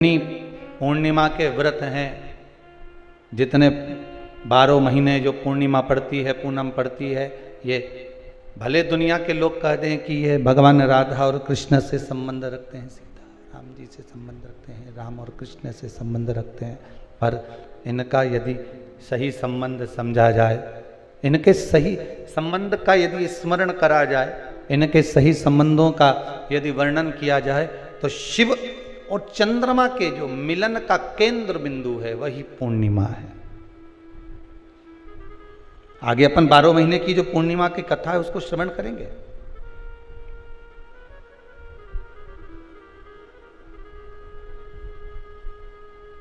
पूर्णिमा के व्रत हैं, जितने 12 महीने जो पूर्णिमा पड़ती है, पूनम पड़ती है, ये भले दुनिया के लोग कहते हैं कि ये भगवान राधा और कृष्ण से संबंध रखते हैं, सीता राम जी से संबंध रखते हैं, राम और कृष्ण से संबंध रखते हैं, पर इनका यदि सही संबंध समझा जाए, इनके सही संबंध का यदि स्मरण करा जाए, इनके सही संबंधों का यदि वर्णन किया जाए, तो शिव और चंद्रमा के जो मिलन का केंद्र बिंदु है वही पूर्णिमा है। आगे अपन 12 महीने की जो पूर्णिमा की कथा है उसको श्रवण करेंगे।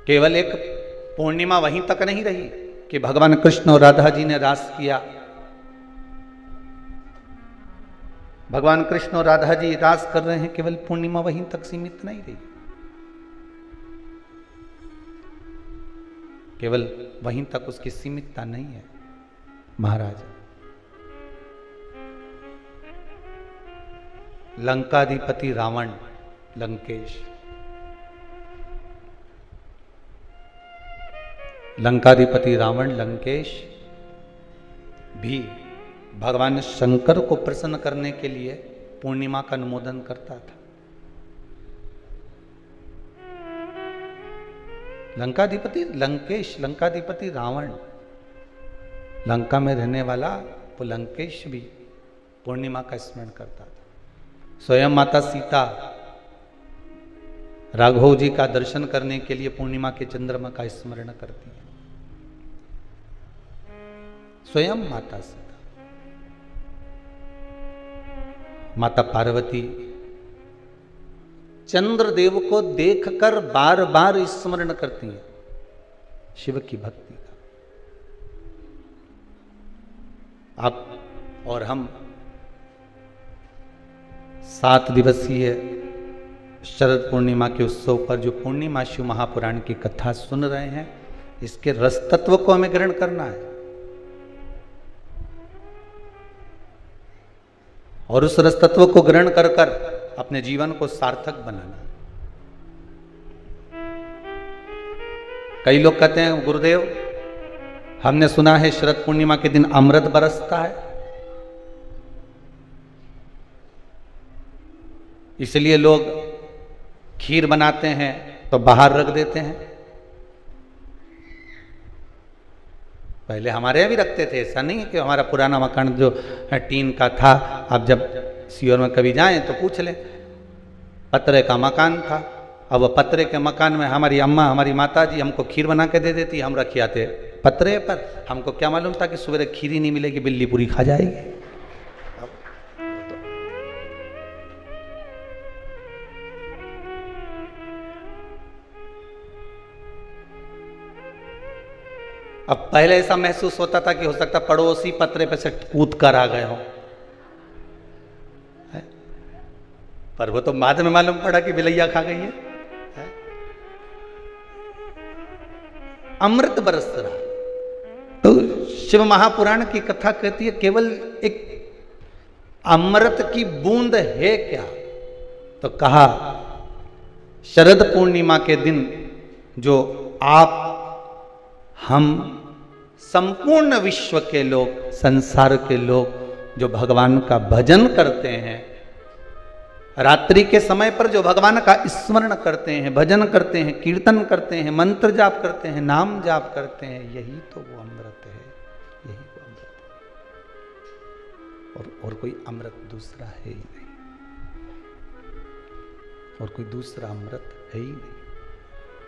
केवल एक पूर्णिमा वहीं तक नहीं रही कि भगवान कृष्ण और राधा जी ने रास किया। भगवान कृष्ण और राधा जी रास कर रहे हैं, केवल पूर्णिमा वहीं तक सीमित नहीं रही, केवल वहीं तक उसकी सीमितता नहीं है। महाराज, लंकाधिपति रावण, लंकाधिपति रावण लंकेश भी भगवान शंकर को प्रसन्न करने के लिए पूर्णिमा का अनुमोदन करता था। लंकाधिपति रावण, लंका में रहने वाला वो लंकेश भी पूर्णिमा का स्मरण करता था। स्वयं माता सीता राघव जी का दर्शन करने के लिए पूर्णिमा के चंद्रमा का स्मरण करती है। स्वयं माता सीता, माता पार्वती चंद्रदेव को देखकर बार बार स्मरण करती हैं शिव की भक्ति का। आप और हम 7 दिवसीय शरद पूर्णिमा के उत्सव पर जो पूर्णिमा शिव महापुराण की कथा सुन रहे हैं, इसके रस तत्व को हमें ग्रहण करना है और उस रस तत्व को ग्रहण कर कर अपने जीवन को सार्थक बनाना। कई लोग कहते हैं, गुरुदेव हमने सुना है शरद पूर्णिमा के दिन अमृत बरसता है, इसलिए लोग खीर बनाते हैं तो बाहर रख देते हैं। पहले हमारे यहाँ भी रखते थे, ऐसा नहीं है कि हमारा पुराना मकान जो टीन का था, आप जब सीहोर में कभी जाएं तो पूछ लें, पत्रे का मकान था। अब पत्रे के मकान में हमारी अम्मा, हमारी माता जी हमको खीर बना के दे देती, हम रख आते पत्रे पर। हमको क्या मालूम था कि सुबह खीर ही नहीं मिलेगी, बिल्ली पूरी खा जाएगी। अब पहले ऐसा महसूस होता था कि हो सकता पड़ोसी पत्रे पे से कूद कर आ गए हो, पर वो तो बाद में मालूम पड़ा कि बिलैया खा गई है। अमृत बरस रहा, तो शिव महापुराण की कथा कहती है केवल एक अमृत की बूंद है क्या? तो कहा शरद पूर्णिमा के दिन जो आप, हम, संपूर्ण विश्व के लोग, संसार के लोग जो भगवान का भजन करते हैं, रात्रि के समय पर जो भगवान का स्मरण करते हैं, भजन करते हैं, कीर्तन करते हैं, मंत्र जाप करते हैं, नाम जाप करते हैं, यही तो वो अमृत है, यही वो अमृत है। और कोई अमृत दूसरा है ही नहीं, और कोई दूसरा अमृत है ही नहीं।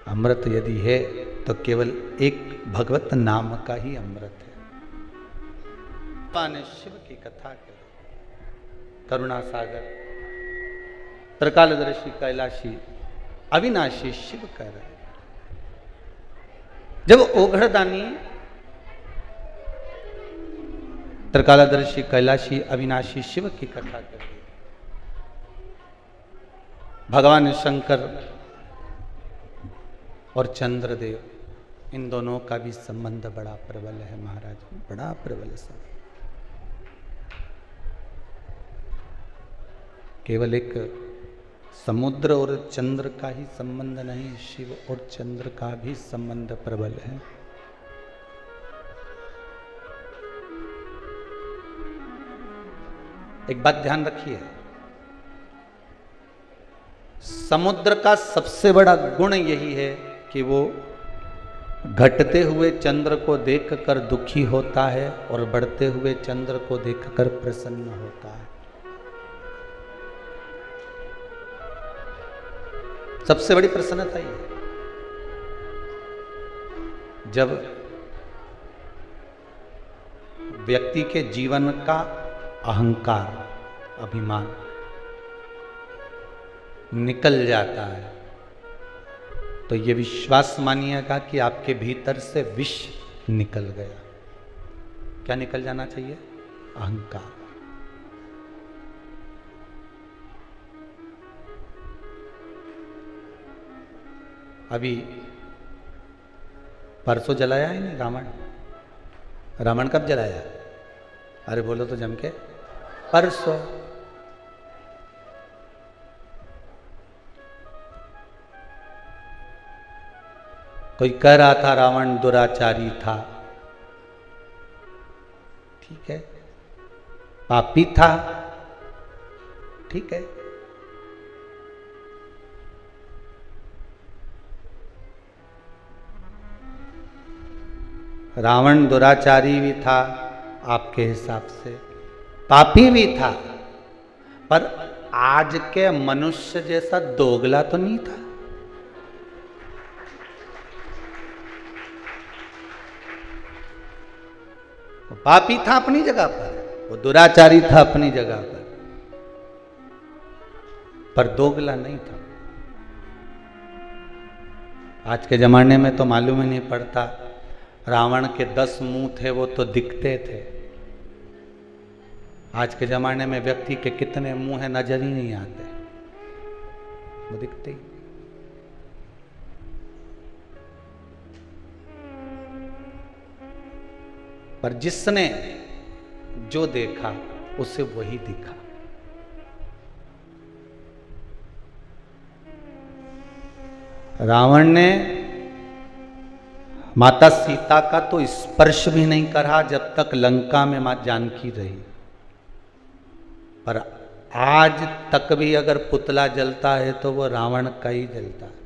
अमृत यदि है तो केवल एक भगवत नाम का ही अमृत है। भगवान शिव की कथा करें, करुणा सागर, त्रिकालदर्शी, कैलाशी, अविनाशी शिव कह रहे। जब ओघड़दानी, त्रिकालदर्शी, कैलाशी, अविनाशी शिव की कथा करें, भगवान शंकर और चंद्रदेव, इन दोनों का भी संबंध बड़ा प्रबल है महाराज, बड़ा प्रबल संबंध। केवल एक समुद्र और चंद्र का ही संबंध नहीं, शिव और चंद्र का भी संबंध प्रबल है। एक बात ध्यान रखिए, समुद्र का सबसे बड़ा गुण यही है कि वो घटते हुए चंद्र को देखकर दुखी होता है और बढ़ते हुए चंद्र को देखकर प्रसन्न होता है। सबसे बड़ी प्रसन्नता ये है। जब व्यक्ति के जीवन का अहंकार, अभिमान निकल जाता है तो ये विश्वास मानिएगा कि आपके भीतर से विष निकल गया। क्या निकल जाना चाहिए? अहंकार। अभी परसों जलाया है नहीं रावण? रावण कब जलाया? अरे बोलो तो जम के, परसों। कोई कह रहा था रावण दुराचारी था, ठीक है, पापी था, ठीक है, रावण दुराचारी भी था आपके हिसाब से, पापी भी था, पर आज के मनुष्य जैसा दोगला तो नहीं था। वो पापी था अपनी जगह पर, वो दुराचारी था अपनी जगह पर दोगला नहीं था। आज के जमाने में तो मालूम ही नहीं पड़ता, रावण के 10 मुंह थे वो तो दिखते थे। आज के जमाने में व्यक्ति के कितने मुंह है नजर ही नहीं आते, वो दिखते ही। पर जिसने जो देखा उसे वही दिखा। रावण ने माता सीता का तो स्पर्श भी नहीं करा जब तक लंका में मां जानकी रही, पर आज तक भी अगर पुतला जलता है तो वो रावण का ही जलता है।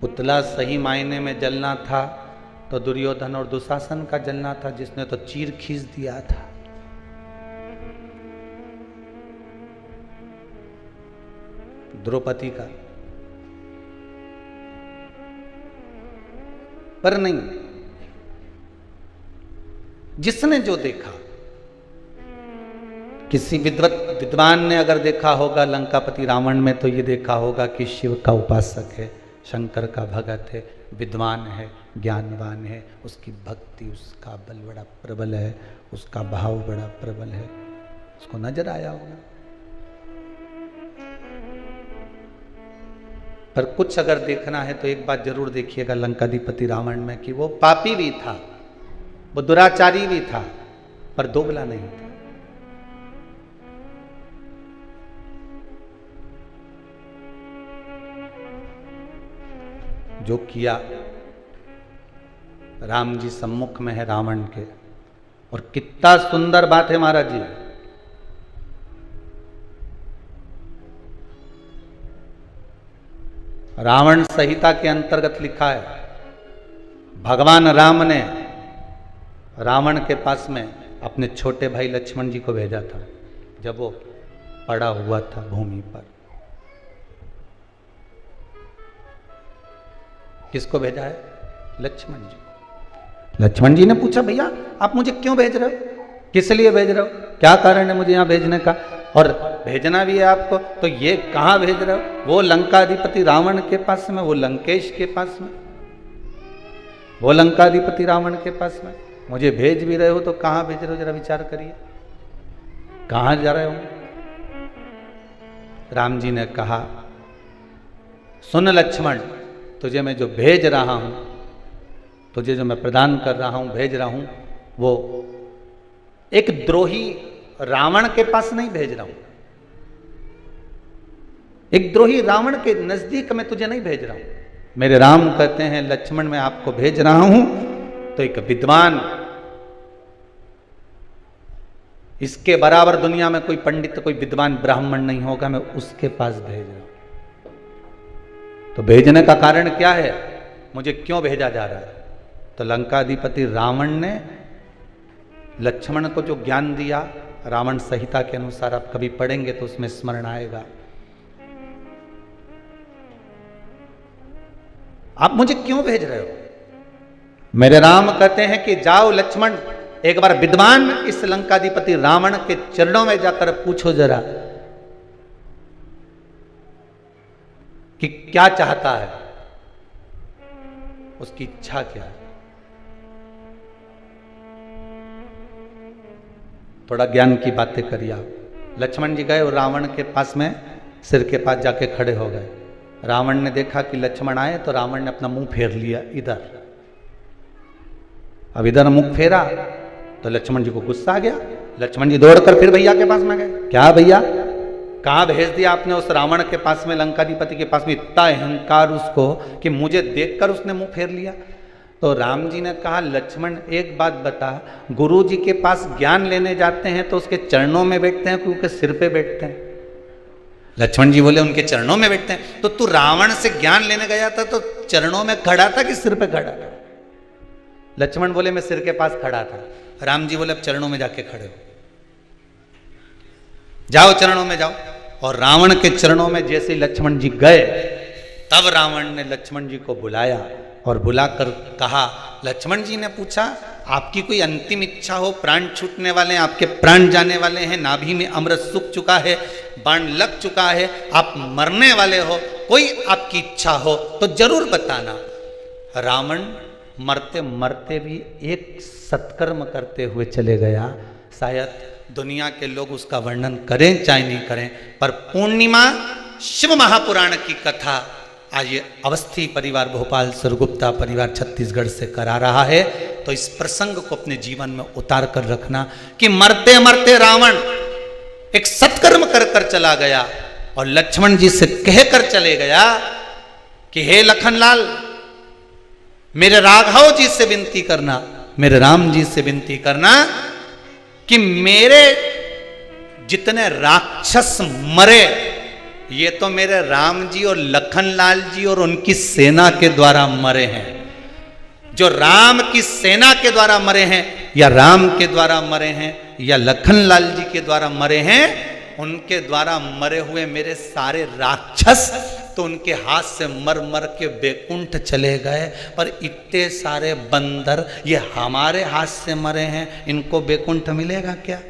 पुतला सही मायने में जलना था तो दुर्योधन और दुशासन का जलना था, जिसने तो चीर खींच दिया था। द्रौपदी का, पर नहीं, जिसने जो देखा। किसी विद्वान ने अगर देखा होगा लंकापति रावण में तो ये देखा होगा कि शिव का उपासक है, शंकर का भगत है, विद्वान है, ज्ञानवान है, उसकी भक्ति, उसका बल बड़ा प्रबल है, उसका भाव बड़ा प्रबल है, उसको नजर आया होगा। पर कुछ अगर देखना है तो एक बात जरूर देखिएगा लंकाधिपति रावण में कि वो पापी भी था, वो दुराचारी भी था, पर दोगला नहीं था। जो किया, राम जी सम्मुख में है रावण के, और कितना सुंदर बात है महाराज जी। रावण संहिता के अंतर्गत लिखा है, भगवान राम ने रावण के पास में अपने छोटे भाई लक्ष्मण जी को भेजा था जब वो पड़ा हुआ था भूमि पर। किसको भेजा है? लक्ष्मण जी। लक्ष्मण जी ने पूछा, भैया आप मुझे क्यों भेज रहे हो, किस लिए भेज रहे हो, क्या कारण है मुझे यहां भेजने का, और भेजना भी है आपको तो ये कहां भेज रहे हो? वो लंकाधिपति रावण के पास में, वो लंकेश के पास में, वो लंकाधिपति रावण के पास में मुझे भेज भी रहे हो तो कहां भेज रहे हो? जरा विचार करिए, कहां जा रहे हो? राम जी ने कहा, सुन लक्ष्मण, तुझे मैं जो भेज रहा हूं, तुझे जो मैं प्रदान कर रहा हूं, भेज रहा हूं, वो एक द्रोही रावण के पास नहीं भेज रहा हूं, एक द्रोही रावण के नजदीक मैं तुझे नहीं भेज रहा हूं। मेरे राम कहते हैं लक्ष्मण मैं आपको भेज रहा हूं तो एक विद्वान, इसके बराबर दुनिया में कोई पंडित कोई विद्वान ब्राह्मण नहीं होगा, मैं उसके पास भेज रहा हूं। तो भेजने का कारण क्या है, मुझे क्यों भेजा जा रहा है? तो लंकाधिपति रावण ने लक्ष्मण को जो ज्ञान दिया रावण संहिता के अनुसार, आप कभी पढ़ेंगे तो उसमें स्मरण आएगा। आप मुझे क्यों भेज रहे हो? मेरे राम कहते हैं कि जाओ लक्ष्मण, एक बार विद्वान इस लंकाधिपति रावण के चरणों में जाकर पूछो जरा कि क्या चाहता है, उसकी इच्छा क्या है। थोड़ा ज्ञान की बातें करिए आप। लक्ष्मण जी गए और रावण के पास में सिर के पास जाके खड़े हो गए। रावण ने देखा कि लक्ष्मण आए तो रावण ने अपना मुंह फेर लिया इधर। अब इधर मुंह फेरा तो लक्ष्मण जी को गुस्सा आ गया। लक्ष्मण जी दौड़कर फिर भैया के पास में गए। क्या भैया, कहां भेज दिया आपने उस रावण के पास में, लंकाधिपति के पास में? इतना अहंकार उसको कि मुझे देखकर उसने मुंह फेर लिया। तो राम जी ने कहा लक्ष्मण एक बात बता, गुरु जी के पास ज्ञान लेने जाते हैं तो उसके चरणों में बैठते हैं क्योंकि सिर पे बैठते हैं? लक्ष्मण जी बोले उनके चरणों में बैठते हैं। तो तू रावण से ज्ञान लेने गया था तो चरणों में खड़ा था कि सिर पे खड़ा था? लक्ष्मण बोले मैं सिर के पास खड़ा था। राम जी बोले अब चरणों में जाके खड़े हो, जाओ चरणों में जाओ। और रावण के चरणों में जैसे लक्ष्मण जी गए तब रावण ने लक्ष्मण जी को बुलाया और बुलाकर कहा, लक्ष्मण जी ने पूछा आपकी कोई अंतिम इच्छा हो, प्राण छूटने वाले हैं, आपके प्राण जाने वाले हैं, नाभि में अमृत सूख चुका है, बाण लग चुका है, आप मरने वाले हो, कोई आपकी इच्छा हो तो जरूर बताना। रावण मरते मरते भी एक सत्कर्म करते हुए चले गया। शायद दुनिया के लोग उसका वर्णन करें चाहे नहीं करें, पर पूर्णिमा शिव महापुराण की कथा आज ये अवस्थी परिवार भोपाल सरगुप्ता परिवार छत्तीसगढ़ से करा रहा है। तो इस प्रसंग को अपने जीवन में उतार कर रखना कि मरते मरते रावण एक सत्कर्म कर कर चला गया और लक्ष्मण जी से कहकर चले गया कि हे लखनलाल, मेरे राघव जी से विनती करना, मेरे राम जी से विनती करना कि मेरे जितने राक्षस मरे ये तो मेरे राम जी और लखनलाल जी और उनकी सेना के द्वारा मरे हैं। जो राम की सेना के द्वारा मरे हैं या राम के द्वारा मरे हैं या लखनलाल जी के द्वारा मरे हैं, उनके द्वारा मरे हुए मेरे सारे राक्षस तो उनके हाथ से मर मर के बैकुंठ चले गए, पर इतने सारे बंदर ये हमारे हाथ से मरे हैं, इनको बैकुंठ मिलेगा क्या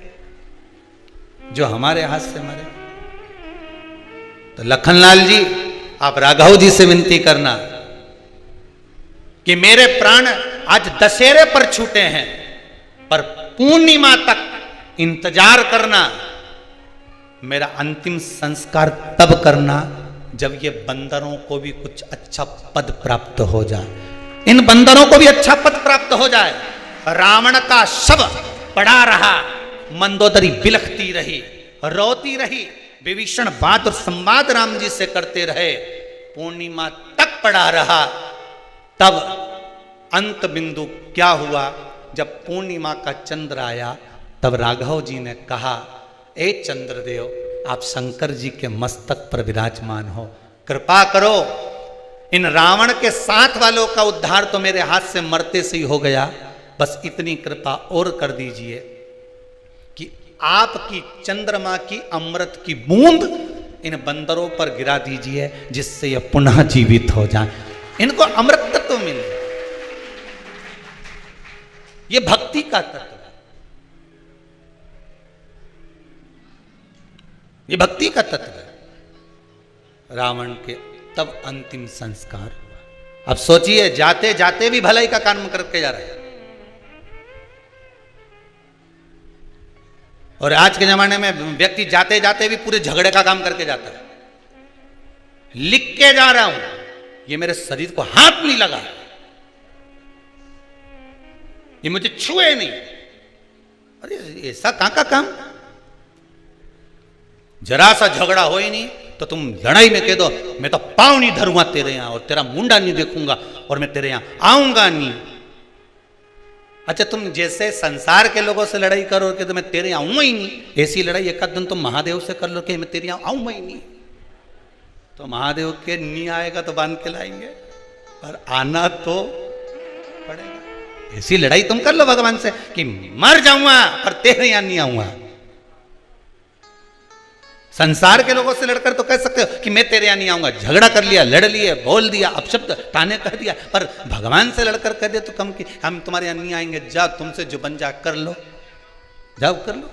जो हमारे हाथ से मरे? तो लखनलाल जी आप राघव जी से विनती करना कि मेरे प्राण आज दशहरे पर छूटे हैं, पर पूर्णिमा तक इंतजार करना, मेरा अंतिम संस्कार तब करना जब ये बंदरों को भी कुछ अच्छा पद प्राप्त हो जाए, इन बंदरों को भी अच्छा पद प्राप्त हो जाए। रावण का शव पड़ा रहा, मंदोदरी बिलखती रही, रोती रही, विभीषण बात और संवाद राम जी से करते रहे, पूर्णिमा तक पड़ा रहा। तब अंत बिंदु क्या हुआ, जब पूर्णिमा का चंद्र आया तब राघव जी ने कहा, ए चंद्रदेव आप शंकर जी के मस्तक पर विराजमान हो, कृपा करो, इन रावण के साथ वालों का उद्धार तो मेरे हाथ से मरते से ही हो गया, बस इतनी कृपा और कर दीजिए कि आपकी चंद्रमा की अमृत की बूंद इन बंदरों पर गिरा दीजिए जिससे ये पुनः जीवित हो जाए, इनको अमृत तत्व मिले। ये भक्ति का तत्व है, ये भक्ति का तत्व है। रावण के तब अंतिम संस्कार हुआ। अब सोचिए, जाते जाते भी भलाई का काम करके जा रहे हैं। और आज के जमाने में व्यक्ति जाते जाते भी पूरे झगड़े का काम करके जाता है। लिख के जा रहा हूं, ये मेरे शरीर को हाथ नहीं लगा, ये मुझे छुए नहीं। अरे ऐसा कहां का काम, जरा सा झगड़ा हो ही नहीं तो तुम लड़ाई में कह दो मैं तो पाँव नहीं धरूंगा तेरे यहां और तेरा मुंडा नहीं देखूंगा और मैं तेरे यहां आऊंगा नहीं। अच्छा तुम जैसे संसार के लोगों से लड़ाई करो कि तो मैं तेरे यहां आऊंगा ही नहीं, ऐसी लड़ाई एक आध दिन तुम महादेव से कर लो कि मैं तेरे यहां आऊंगा ही नहीं, तो महादेव के नहीं आएगा तो बांध के लाएंगे, पर आना तो पड़ेगा। ऐसी लड़ाई तुम कर लो भगवान से कि मर जाऊंगा पर तेरे यहां नहीं आऊंगा। संसार के लोगों से लड़कर तो कह सकते हो कि मैं तेरे यहां नहीं आऊंगा, झगड़ा कर लिया, लड़ लिए, बोल दिया, अपशब्द ताने कह दिया, पर भगवान से लड़कर कह दे तो कम कि हम तुम्हारे यहां नहीं आएंगे, जाओ तुमसे जो बन जा कर लो, जाओ कर लो।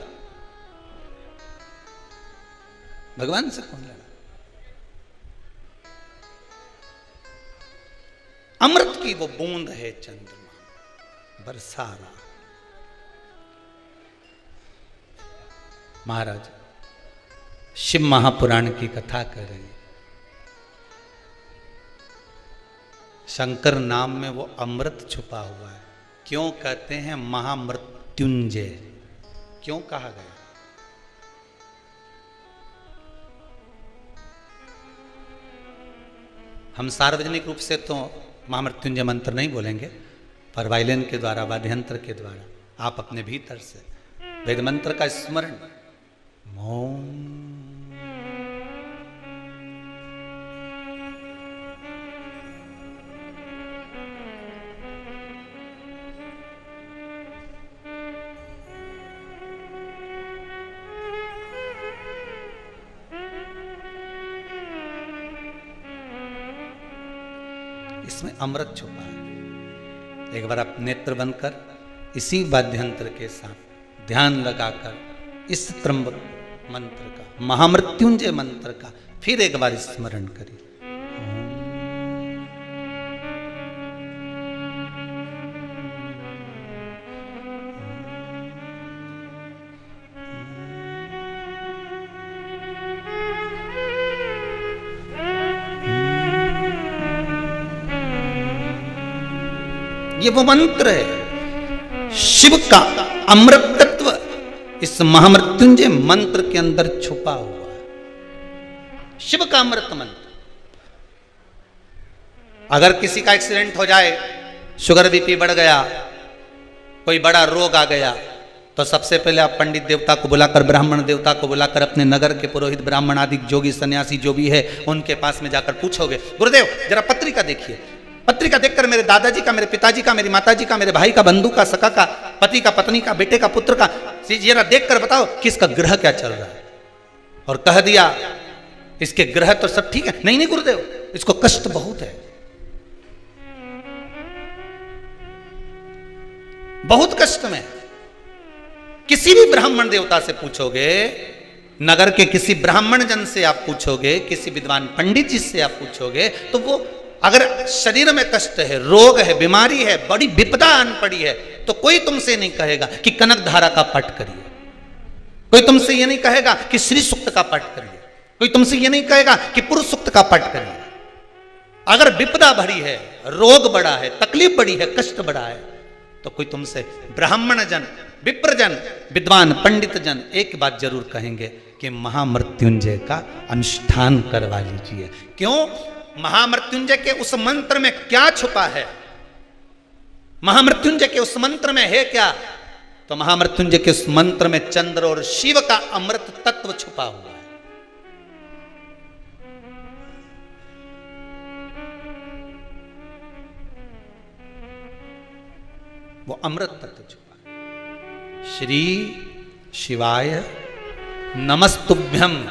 भगवान से कौन लड़ा? अमृत की वो बूंद है चंद्रमा बरसा रहा। महाराज शिव महापुराण की कथा कर रहे हैं। शंकर नाम में वो अमृत छुपा हुआ है। क्यों कहते हैं महामृत्युंजय, क्यों कहा गया? हम सार्वजनिक रूप से तो महामृत्युंजय मंत्र नहीं बोलेंगे, पर वायलिन के द्वारा, वाद्ययंत्र के द्वारा आप अपने भीतर से वेद मंत्र का स्मरण मौन इसमें अमृत छुपा है। एक बार आप नेत्र बंद कर इसी वाद्ययंत्र के साथ ध्यान लगाकर इस त्र्यंबक मंत्र का, महामृत्युंजय मंत्र का फिर एक बार स्मरण करिए। ये वो मंत्र है, शिव का अमृत तत्व इस महामृत्युंजय मंत्र के अंदर छुपा हुआ है। शिव का अमृत मंत्र। अगर किसी का एक्सीडेंट हो जाए, शुगर बीपी बढ़ गया, कोई बड़ा रोग आ गया, तो सबसे पहले आप पंडित देवता को बुलाकर, ब्राह्मण देवता को बुलाकर, अपने नगर के पुरोहित ब्राह्मण आदि जोगी सन्यासी जो भी है उनके पास में जाकर पूछोगे, गुरुदेव जरा पत्रिका देखिए, पत्रिका देखकर मेरे दादाजी का, मेरे पिताजी का, मेरी माताजी का, मेरे भाई का, बंधु का, सखा का, पति का, पत्नी का, बेटे का, पुत्र का, जरा देखकर बताओ कि इसका ग्रह क्या चल रहा है। और कह दिया इसके ग्रह तो सब ठीक है। नहीं नहीं गुरुदेव, इसको कष्ट बहुत है, बहुत कष्ट में। किसी भी ब्राह्मण देवता से पूछोगे, नगर के किसी ब्राह्मण जन से आप पूछोगे, किसी विद्वान पंडित जी से आप पूछोगे, तो वो अगर शरीर में कष्ट है, रोग है, बीमारी है, बड़ी विपदा आन पड़ी है, तो कोई तुमसे नहीं कहेगा कि कनक धारा का पाठ करिए, कोई तुमसे ये नहीं कहेगा कि श्री सूक्त का पाठ करिए, कोई तुमसे ये नहीं कहेगा कि पुरुष सूक्त का पाठ करिए। अगर विपदा भरी है, रोग बड़ा है, तकलीफ बड़ी है, कष्ट बड़ा है, तो कोई तुमसे ब्राह्मण जन, विप्रजन, विद्वान पंडित जन एक बात जरूर कहेंगे कि महामृत्युंजय का अनुष्ठान करवा लीजिए। क्यों? महामृत्युंजय के उस मंत्र में क्या छुपा है? महामृत्युंजय के उस मंत्र में है क्या? तो महामृत्युंजय के उस मंत्र में चंद्र और शिव का अमृत तत्व छुपा हुआ है। वो अमृत तत्व छुपा है। श्री शिवाय नमस्तुभ्यम,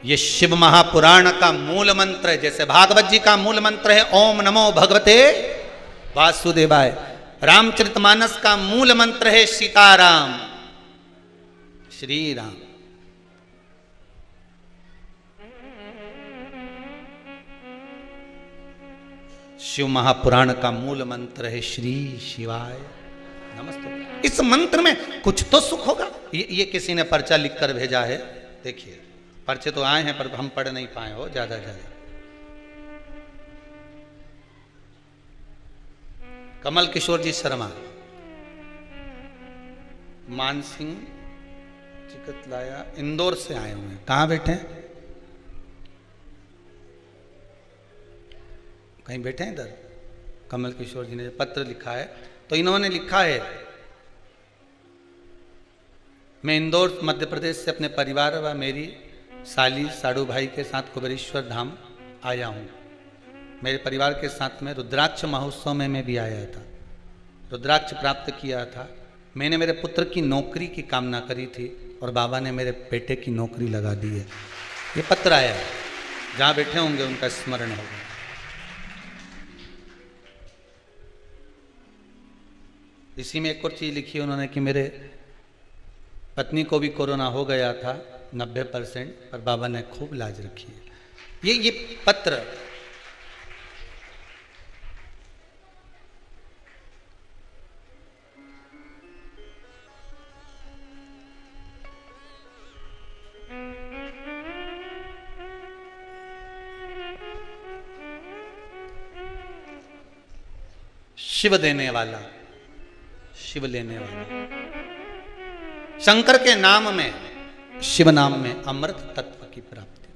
ये शिव महापुराण का मूल मंत्र है। जैसे भागवत जी का मूल मंत्र है ओम नमो भगवते वासुदेवाय, रामचरितमानस का मूल मंत्र है सीताराम, श्री राम। शिव महापुराण का मूल मंत्र है श्री शिवाय नमस्ते। इस मंत्र में कुछ तो सुख होगा। ये किसी ने पर्चा लिखकर भेजा है, देखिए पर्चे तो आए हैं पर हम पढ़ नहीं पाए हो ज्यादा। कमल किशोर जी शर्मा, मान सिंह चिकत लाया, इंदौर से आए हुए हैं। कहाँ बैठे हैं? कहीं बैठे हैं इधर? कमल किशोर जी ने पत्र लिखा है, तो इन्होंने लिखा है, मैं इंदौर मध्य प्रदेश से अपने परिवार व मेरी साली साड़ू भाई के साथ कुबेरेश्वर धाम आया हूँ। मेरे परिवार के साथ में रुद्राक्ष महोत्सव में मैं भी आया था, रुद्राक्ष प्राप्त किया था। मैंने मेरे पुत्र की नौकरी की कामना करी थी और बाबा ने मेरे बेटे की नौकरी लगा दी है। ये पत्र आया है, जहाँ बैठे होंगे उनका स्मरण होगा। इसी में एक और चीज लिखी है उन्होंने कि मेरे पत्नी को भी कोरोना हो गया था 90%, पर बाबा ने खूब लाज रखी है। ये पत्र शिव देने वाला, शिव लेने वाला, शंकर के नाम में, शिव नाम में अमृत तत्व की प्राप्ति,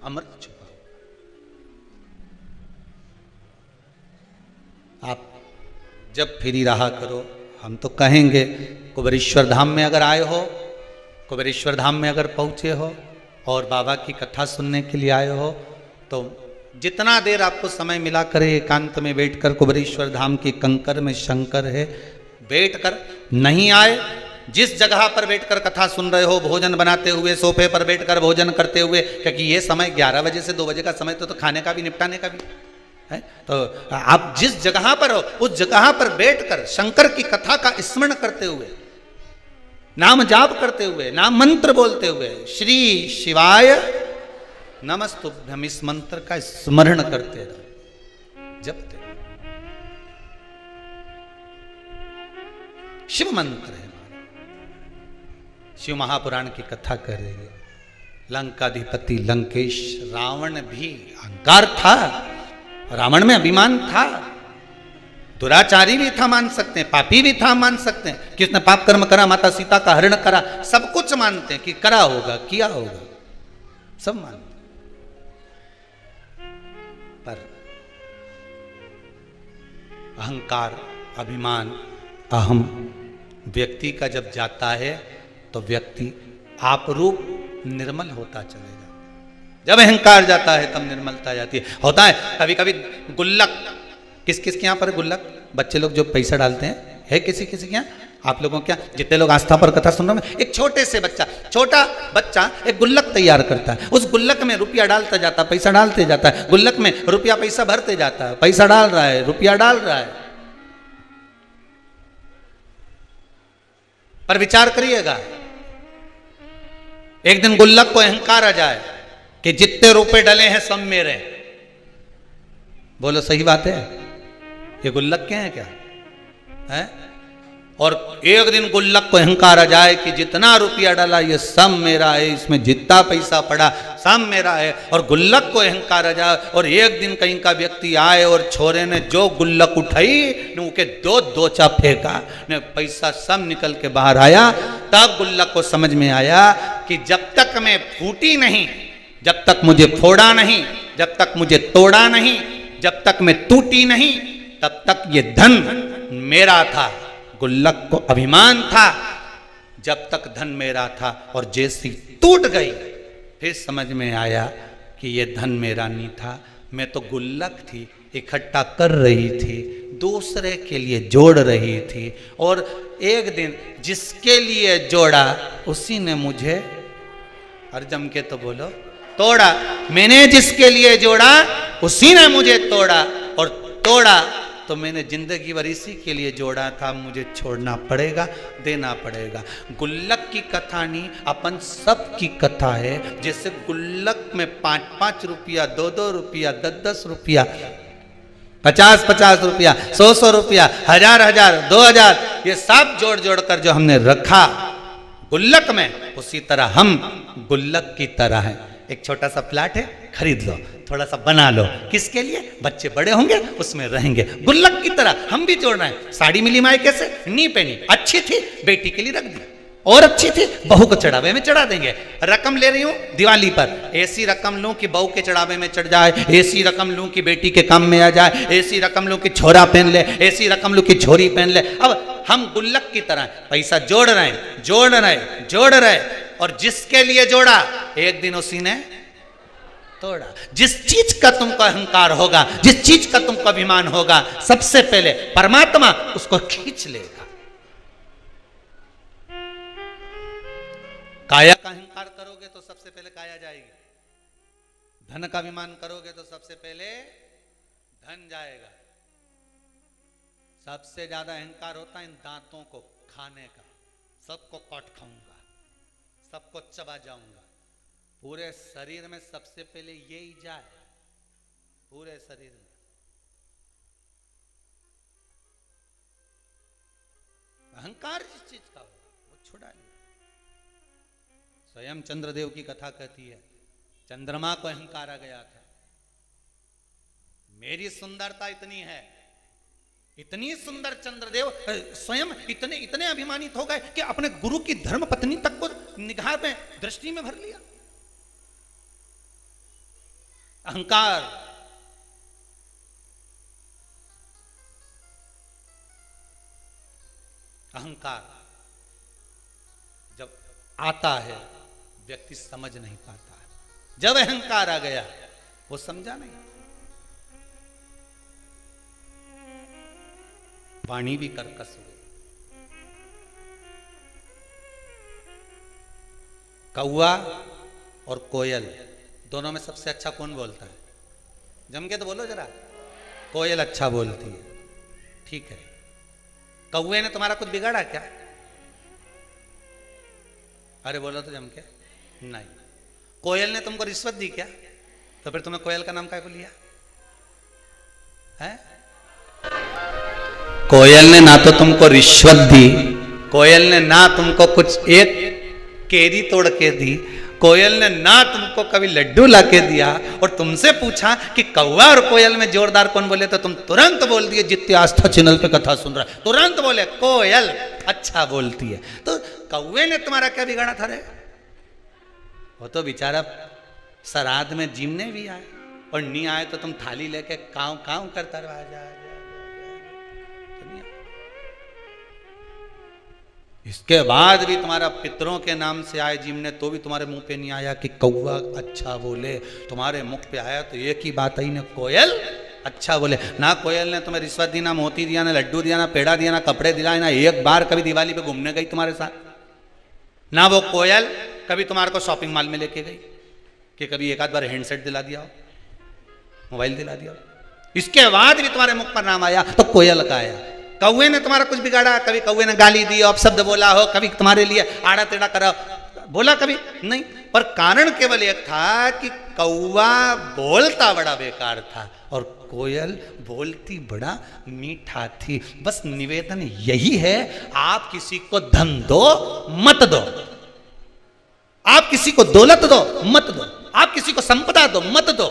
अमृत छुपा। आप जब फ्री रहा करो, हम तो कहेंगे कुबेरेश्वर धाम में अगर आए हो, कुबेरेश्वर धाम में अगर पहुंचे हो और बाबा की कथा सुनने के लिए आए हो, तो जितना देर आपको समय मिला करे एकांत में बैठकर, कुबेरेश्वर धाम के कंकर में शंकर है, बैठकर, नहीं आए जिस जगह पर बैठकर कथा सुन रहे हो, भोजन बनाते हुए, सोफे पर बैठकर भोजन करते हुए, क्योंकि ये समय 11 बजे से 2 बजे का समय तो खाने का भी निपटाने का भी है, तो आप जिस जगह पर हो उस जगह पर बैठकर शंकर की कथा का स्मरण करते हुए, नाम जाप करते हुए, नाम मंत्र बोलते हुए, श्री शिवाय नमस्तुभ्यम, इस मंत्र का स्मरण करते रहो, जपते। शिव मंत्र है, शिव महापुराण की कथा कर रही है। लंकाधिपति लंकेश, रावण भी अहंकार था, रावण में अभिमान था, दुराचारी भी था मान सकते हैं, पापी भी था मान सकते हैं कि उसने पाप कर्म करा, माता सीता का हरण करा, सब कुछ मानते हैं कि करा होगा, किया होगा, सब मानते। पर अहंकार, अभिमान, अहम व्यक्ति का जब जाता है तो व्यक्ति आपरूप निर्मल होता चलेगा। जब अहंकार जाता है तब निर्मलता जाती है। होता है कभी कभी गुल्लक, किस किस के यहाँ पर गुल्लक, बच्चे लोग जो पैसा डालते हैं, है किसी किसी के यहाँ? आप लोगों के यहाँ जितने लोग आस्था पर कथा सुन रहे हैं, एक छोटे से बच्चा, छोटा बच्चा एक गुल्लक तैयार करता है, उस गुल्लक में रुपया डालता जाता है, पैसा डालते जाता है, गुल्लक में रुपया पैसा भरते जाता है, पैसा डाल रहा है, रुपया डाल रहा है। पर विचार करिएगा, एक दिन गुल्लक को अहंकार आ जाए कि जितने रुपए डले हैं सब मेरे। बोलो सही बात है? ये गुल्लक के हैं क्या है? और एक दिन गुल्लक को अहंकार आ जाए कि जितना रुपया डाला ये सब मेरा है, इसमें जितना पैसा पड़ा सब मेरा है, और गुल्लक को अहंकार आ जाए और एक दिन कहीं का व्यक्ति आए और छोरे ने जो गुल्लक उठाई ने उनके 2 दोचा फेंका ने पैसा सब निकल के बाहर आया, तब गुल्लक को समझ में आया कि जब तक मैं फूटी नहीं, जब तक मुझे फोड़ा नहीं, जब तक मुझे तोड़ा नहीं, जब तक मैं टूटी नहीं, तब तक ये धन मेरा था। गुल्लक को अभिमान था जब तक धन मेरा था, और जैसी टूट गई फिर समझ में आया कि ये धन मेरा नहीं था, मैं तो गुल्लक थी, इकट्ठा कर रही थी, दूसरे के लिए जोड़ रही थी, और एक दिन जिसके लिए जोड़ा उसी ने मुझे, हर जम के तो बोलो, तोड़ा। मैंने जिसके लिए जोड़ा उसी ने मुझे तोड़ा, और तोड़ा तो मैंने जिंदगी भर इसी के लिए जोड़ा था, मुझे छोड़ना पड़ेगा, देना पड़ेगा। गुल्लक की कथा नहीं, अपन सब की कथा है। जैसे गुल्लक में 5-5 रुपया, 2-2 रुपया, 10-10 रुपया, 50-50 रुपया, 100-100 रुपया, 1000-1000, 2000, ये सब जोड़ जोड़ कर जो हमने रखा गुल्लक में, उसी तरह हम गुल्लक की तरह हैं। एक छोटा सा प्लाट है, खरीद लो, थोड़ा सा बना लो। किसके लिए? बच्चे बड़े होंगे उसमें रहेंगे, गुल्लक की तरह हम भी जोड़ रहे हैं। साड़ी मिली मायके से, नहीं पहनी, अच्छी थी, बेटी के लिए रख दी, और अच्छी थी, बहू को चढ़ावे में चढ़ा देंगे। रकम ले रही हूं दिवाली पर, ऐसी रकम लूं कि बहू के चढ़ावे में चढ़ जाए, ऐसी रकम लूं कि बेटी के काम में आ जाए, ऐसी रकम लूं कि छोरा पहन ले, ऐसी रकम लूं कि छोरी पहन ले। अब हम गुल्लक की तरह पैसा जोड़ रहे हैं, जोड़ रहे हैं, जोड़ रहे हैं, और जिसके लिए जोड़ा एक दिन उसी ने तोड़ा। जिस चीज का तुमको अहंकार होगा, जिस चीज का तुमको अभिमान होगा, सबसे पहले परमात्मा उसको खींच लेगा। काया का अहंकार करोगे तो सबसे पहले काया जाएगी, धन का अभिमान करोगे तो सबसे पहले धन जाएगा। सबसे ज्यादा अहंकार होता है इन दांतों को खाने का, सबको काट खाऊंगा, सबको चबा जाऊंगा। पूरे शरीर में सबसे पहले यही जाए, पूरे शरीर में। अहंकार जिस चीज का होगा वो छुड़ा नहीं। स्वयं चंद्रदेव की कथा कहती है, चंद्रमा को अहंकार आ गया था, मेरी सुंदरता इतनी है, इतनी सुंदर चंद्रदेव स्वयं इतने इतने अभिमानित हो गए कि अपने गुरु की धर्म पत्नी तक को निगाह में, दृष्टि में भर लिया। अहंकार। अहंकार जब आता है व्यक्ति समझ नहीं पाता है। जब अहंकार आ गया वो समझा नहीं। वाणी भी कर्कश हो गई। कौवा और कोयल दोनों में सबसे अच्छा कौन बोलता है? जम के तो बोलो जरा। कोयल अच्छा बोलती है, ठीक है। कौवे ने तुम्हारा कुछ बिगाड़ा क्या? अरे बोलो तो जम के। नहीं। कोयल ने तुमको रिश्वत दी क्या? तो फिर तुमने कोयल का नाम क्या को लिया है? कोयल ने ना तो तुमको रिश्वत दी, कोयल ने ना तुमको कुछ एक केरी तोड़ के दी, कोयल ने ना तुमको कभी लड्डू लाके दिया, और तुमसे पूछा कि कौवा और कोयल में जोरदार कौन बोले, तो तुम तुरंत बोल दिए। जितने आस्था चैनल पे कथा सुन रहा है तुरंत बोले कोयल अच्छा बोलती है। तो कौवे ने तुम्हारा क्या बिगाड़ा था रे? वो तो बेचारा श्राद्ध में जिमने भी आए, और नहीं आए तो तुम थाली लेके काव काव करता रहा जा। इसके बाद भी तुम्हारा पितरों के नाम से आए जिमने, तो भी तुम्हारे मुंह पे नहीं आया कि कौवा अच्छा बोले। तुम्हारे मुख पे आया तो एक ही बात आई ना, कोयल अच्छा बोले। ना कोयल ने तुम्हें रिश्वत दी, ना मोती दिया, ना लड्डू दिया, ना पेड़ा दिया, ना कपड़े दिलाए, ना एक बार कभी दिवाली पे घूमने गई तुम्हारे साथ। ना वो कोयल कभी तुम्हारे को शॉपिंग मॉल में लेके गई कि कभी एक आध बार हैंडसेट दिला दिया हो, मोबाइल दिला दिया हो। इसके बाद भी तुम्हारे मुख पर नाम आया तो कोयल का आया। कौवे ने तुम्हारा कुछ बिगाड़ा? कभी कौवे ने गाली दी, अपशब्द बोला हो, कभी तुम्हारे लिए आड़ा टेढ़ा करा बोला? कभी नहीं। पर कारण केवल एक था कि कौवा बोलता बड़ा बेकार था और कोयल बोलती बड़ा मीठा थी। बस निवेदन यही है, आप किसी को धन दो मत दो, आप किसी को दौलत दो मत दो, आप किसी को संपदा दो मत दो।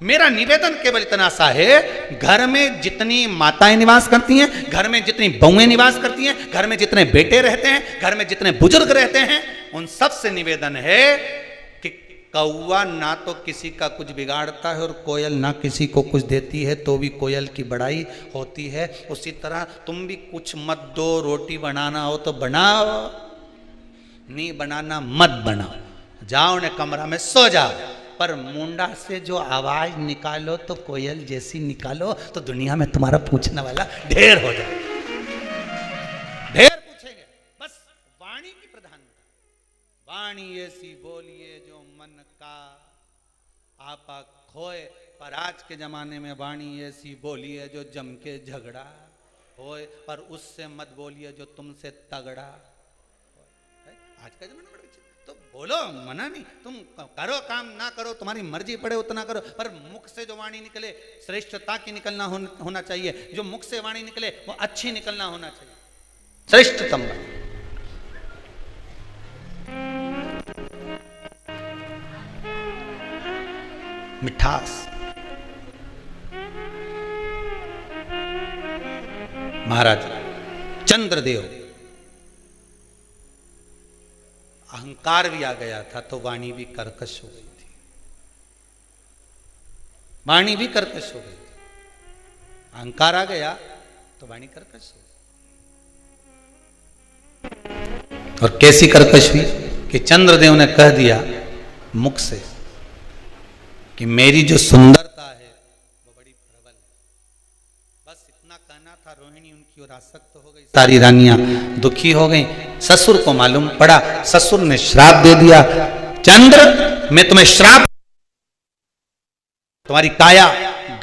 मेरा निवेदन केवल इतना सा है, घर में जितनी माताएं निवास करती हैं, घर में जितनी बहुएं निवास करती हैं, घर में जितने बेटे रहते हैं, घर में जितने बुजुर्ग रहते हैं, उन सब से निवेदन है कि कौवा ना तो किसी का कुछ बिगाड़ता है और कोयल ना किसी को कुछ देती है तो भी कोयल की बड़ाई होती है। उसी तरह तुम भी कुछ मत दो, रोटी बनाना हो तो बनाओ, नहीं बनाना मत बनाओ, जाओ ने कमरा में सो जाओ, पर मुंडा से जो आवाज निकालो तो कोयल जैसी निकालो, तो दुनिया में तुम्हारा पूछने वाला ढेर हो जाए, ढेर पूछेंगे। बस वाणी की प्रधानता। वाणी ऐसी बोलिए जो मन का आपा खोए, पर आज के जमाने में वाणी ऐसी बोलिए जो जम के झगड़ा होए, पर उससे मत बोलिए जो तुमसे तगड़ा। आज का जमाना बड़ा तो बोलो, मना नहीं, तुम करो काम ना करो तुम्हारी मर्जी पड़े उतना करो, पर मुख से जो वाणी निकले श्रेष्ठता की निकलना होना चाहिए। जो मुख से वाणी निकले वो अच्छी निकलना होना चाहिए, श्रेष्ठतम। मिठास। महाराज चंद्रदेव अहंकार भी आ गया था तो वाणी भी कर्कश हो गई थी, वाणी भी कर्कश हो गई थी। अहंकार आ गया तो वाणी कर्कश हो गई। और कैसी कर्कश हुई कि चंद्रदेव ने कह दिया मुख से कि मेरी जो सुंदरता है वो बड़ी प्रबल है। बस इतना कहना था। रोहिणी उनकी ओर आसक्त हो गई, सारी रानियां दुखी हो गई। ससुर को मालूम पड़ा, ससुर ने श्राप दे दिया, चंद्र मैं तुम्हें श्राप, तुम्हारी काया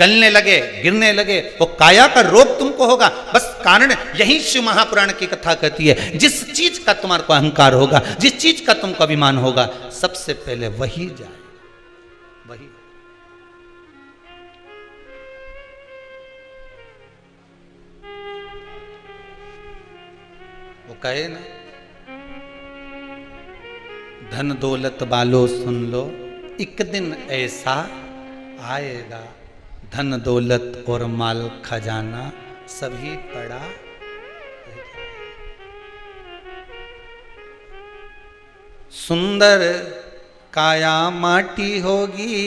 गलने लगे, गिरने लगे, वो काया का रोग तुमको होगा। बस कारण यही शिव महापुराण की कथा कहती है, जिस चीज का तुम्हारे को अहंकार होगा, जिस चीज का तुमको अभिमान होगा, सबसे पहले वही जाए, वही। वो कहे ना, धन दौलत बालो सुन लो, एक दिन ऐसा आएगा, धन दौलत और माल खजाना सभी पड़ा। सुंदर काया माटी होगी,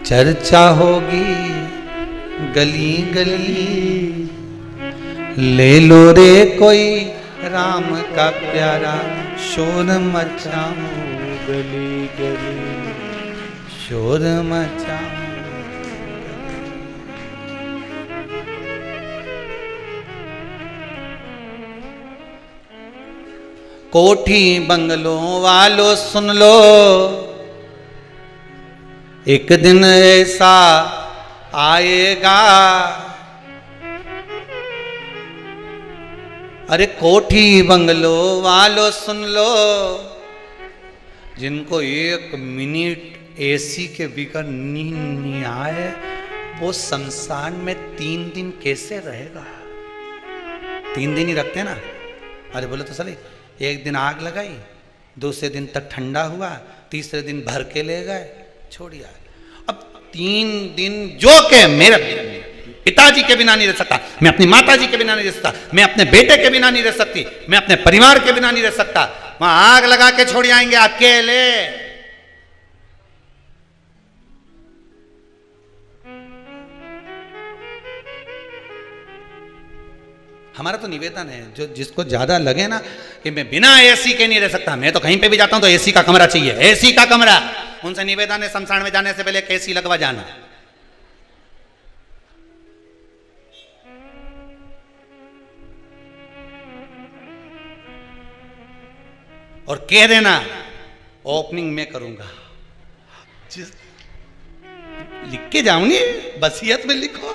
चर्चा होगी गली गली, ले लो रे कोई राम का प्यारा, शोर मचाऊं गली गली, शोर मचाऊं। कोठी बंगलों वालों सुन लो, एक दिन ऐसा आएगा। अरे कोठी बंगलों वालों सुन लो, जिनको एक मिनट एसी के बिगर नींद नहीं आए, वो शमशान में 3 दिन कैसे रहेगा? 3 दिन ही रखते ना। अरे बोले तो चले, एक दिन आग लगाई, दूसरे दिन तक ठंडा हुआ, तीसरे दिन भर के ले गए, छोड़िया। अब 3 दिन जो के मेरे पिताजी के बिना नहीं रह सकता, मैं अपनी माताजी के बिना नहीं रह सकता, मैं अपने बेटे के बिना नहीं रह सकती, मैं अपने परिवार के बिना नहीं रह सकता, वहां आग लगा के छोड़ आएंगे अकेले। हमारा तो निवेदन है, जो जिसको ज्यादा लगे ना कि मैं बिना एसी के नहीं रह सकता, मैं तो कहीं पे भी जाता हूं तो एसी का कमरा चाहिए, एसी का कमरा, उनसे निवेदन है शमशान में जाने से पहले एसी लगवा जाना। और कह देना ओपनिंग में करूंगा, लिख के जाऊंगी, वसीयत में लिखो,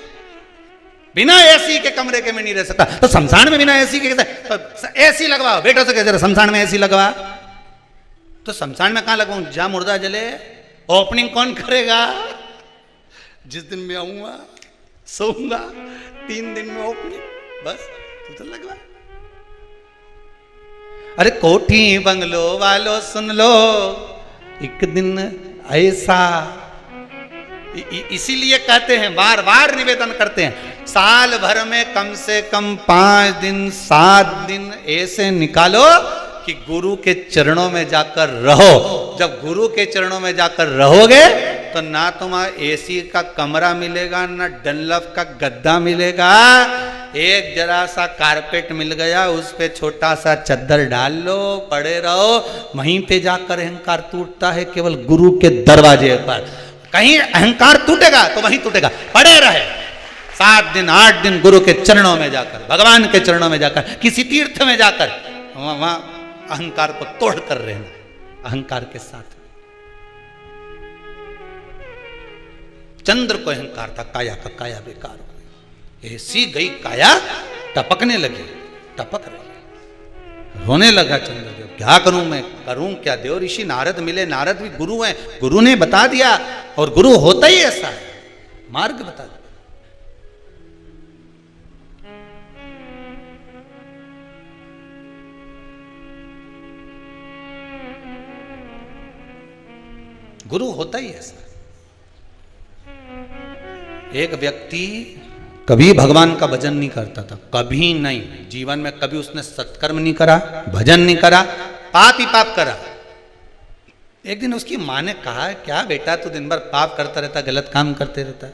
बिना एसी के कमरे के में नहीं रह सकता। तो शमशान में बिना एसी के कैसे? तो एसी लगवाओ, बेटो से कहते शमशान में एसी लगवा। तो शमशान में कहां लगवाऊं? जहां मुर्दा जले। ओपनिंग कौन करेगा? जिस दिन मैं आऊंगा सोऊंगा, 3 दिन में ओपनिंग, बस तो लगवा। अरे कोठी बंगलो वालों सुन लो, एक दिन ऐसा, इसीलिए कहते हैं, बार बार निवेदन करते हैं, साल भर में कम से कम 5 दिन 7 दिन ऐसे निकालो कि गुरु के चरणों में जाकर रहो। जब गुरु के चरणों में जाकर रहोगे तो ना तुम्हारा एसी का कमरा मिलेगा, ना डनलप का गद्दा मिलेगा, एक जरा सा कारपेट मिल गया, उस पे छोटा सा चद्दर डाल लो, पड़े रहो। वहीं पे जाकर अहंकार टूटता है, केवल गुरु के दरवाजे पर। कहीं अहंकार टूटेगा तो वहीं टूटेगा, पड़े रहे 7 दिन 8 दिन गुरु के चरणों में जाकर, भगवान के चरणों में जाकर, किसी तीर्थ में जाकर, वहां अहंकार को तोड़ कर रहना, अहंकार के साथ। चंद्र को अहंकार था, काया का काया बेकार हो गई, ऐसी गई काया, टपकने लगी, टपक रही, रोने लगा चंद्रदेव। क्या करूं मैं, करूं क्या? देव ऋषि नारद मिले, नारद भी गुरु हैं, गुरु ने बता दिया, और गुरु होता ही ऐसा है, मार्ग बता दिया। गुरु होता ही ऐसा। एक व्यक्ति कभी भगवान का भजन नहीं करता था, कभी नहीं, जीवन में कभी उसने सत्कर्म नहीं करा, भजन नहीं करा, पाप ही पाप करा। एक दिन उसकी मां ने कहा, क्या बेटा तू दिन भर पाप करता रहता, गलत काम करते रहता।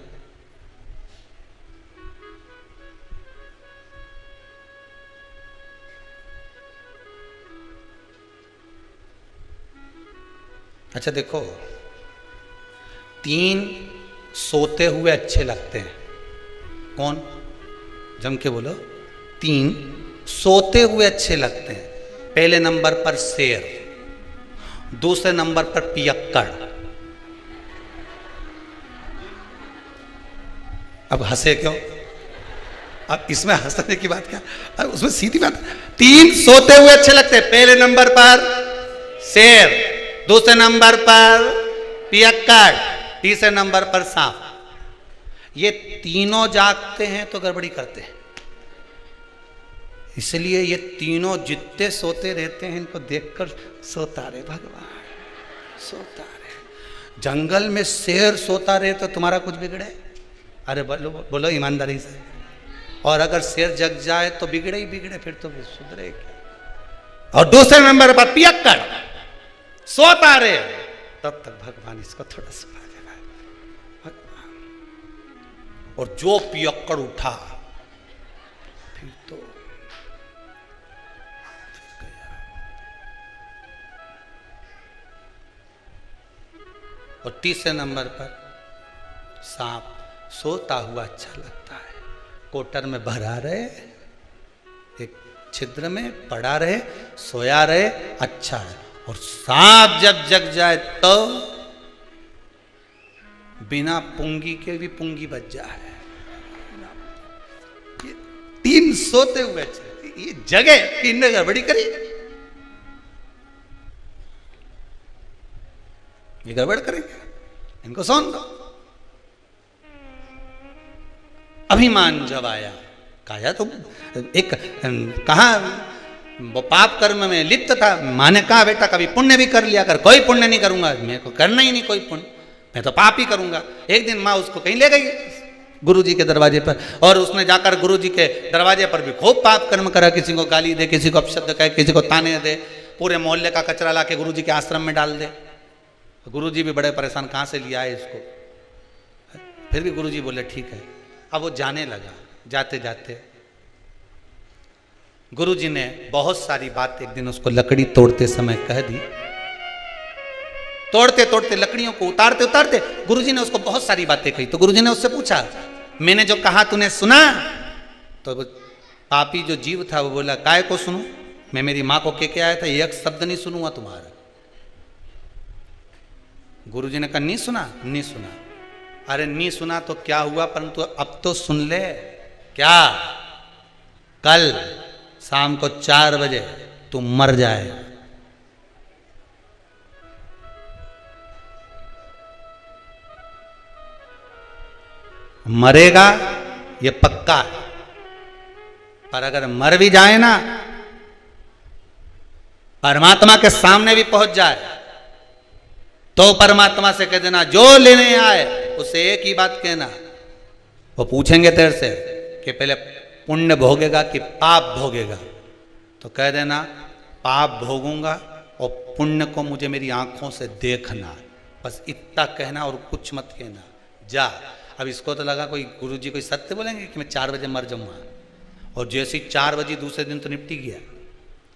अच्छा देखो, 3 सोते हुए अच्छे लगते हैं। कौन? जम के बोलो। 3 सोते हुए अच्छे लगते हैं। पहले नंबर पर शेर, दूसरे नंबर पर पियक्कड़। अब हंसे क्यों? अब इसमें हंसने की बात क्या? अब उसमें सीधी बात, 3 सोते हुए अच्छे लगते हैं। पहले नंबर पर शेर, दूसरे नंबर पर पियक्कड़, तीसरे नंबर पर सांप। ये तीनों जागते हैं तो गड़बड़ी करते हैं। इसलिए ये तीनों जितने सोते रहते हैं, इनको देखकर सोता रहे भगवान, सोता रहे। जंगल में शेर सोता रहे तो तुम्हारा कुछ बिगड़े? अरे बोलो बोलो ईमानदारी से। और अगर शेर जग जाए तो बिगड़े ही बिगड़े, फिर तो सुधरे क्या। और दूसरे नंबर पर पियक्कड़ सोता रहे, तब तक भगवान इसको थोड़ा सुना देगा भगवान। और जो पियक्कड़ उठा फिर तो गया। और तीसरे नंबर पर सांप सोता हुआ अच्छा लगता है। कोटर में भरा रहे, एक छिद्र में पड़ा रहे, सोया रहे, अच्छा है। और सांप जब जग जाए तो बिना पुंगी के भी पुंगी बच जाए। ये 3 सोते हुए, ये जगे, 3 ने गड़बड़ी करी, ये गड़बड़ करेंगे, इनको सोन दो। अभिमान जब आया, कहा तो एक कहा वो पाप कर्म में लिप्त था। माँ ने कहा बेटा कभी पुण्य भी कर लिया कर। कोई पुण्य नहीं करूंगा, मेरे को करना ही नहीं कोई पुण्य, मैं तो पाप ही करूंगा। एक दिन माँ उसको कहीं ले गई गुरुजी के दरवाजे पर, और उसने जाकर गुरुजी के दरवाजे पर भी खूब पाप कर्म करा। किसी को गाली दे, किसी को अपशब्द कहे, किसी को ताने दे, पूरे मोहल्ले का कचरा ला के गुरुजी के आश्रम में डाल दे। गुरुजी भी बड़े परेशान, कहाँ से लिया है इसको। फिर भी गुरुजी बोले ठीक है। अब वो जाने लगा। जाते जाते गुरुजी ने बहुत सारी बात एक दिन उसको लकड़ी तोड़ते समय कह दी। तोड़ते तोड़ते, लकड़ियों को उतारते उतारते गुरुजी ने उसको बहुत सारी बातें कही। तो गुरुजी ने उससे पूछा, मैंने जो कहा तूने सुना? तो पापी जो जीव था वो बोला, काय को सुनूं, मैं मेरी मां को कह के आया था, एक शब्द नहीं सुनूंगा तुम्हारा। गुरुजी ने कहा नहीं सुना? नहीं सुना। अरे नहीं सुना तो क्या हुआ, परंतु अब तो सुन ले। क्या? कल शाम को 4 बजे तू मर जाएगा। मरेगा ये पक्का है, पर अगर मर भी जाए ना, परमात्मा के सामने भी पहुंच जाए तो परमात्मा से कह देना जो लेने आए उसे एक ही बात कहना। वो पूछेंगे तेरे से कि पहले पुण्य भोगेगा कि पाप भोगेगा, तो कह देना पाप भोगूंगा और पुण्य को मुझे मेरी आंखों से देखना। बस इतना कहना और कुछ मत कहना, जा। अब इसको तो लगा कोई गुरुजी कोई सत्य बोलेंगे कि मैं 4 बजे मर जाऊंगा, और जैसे ही 4 बजे दूसरे दिन तो निपटी गया,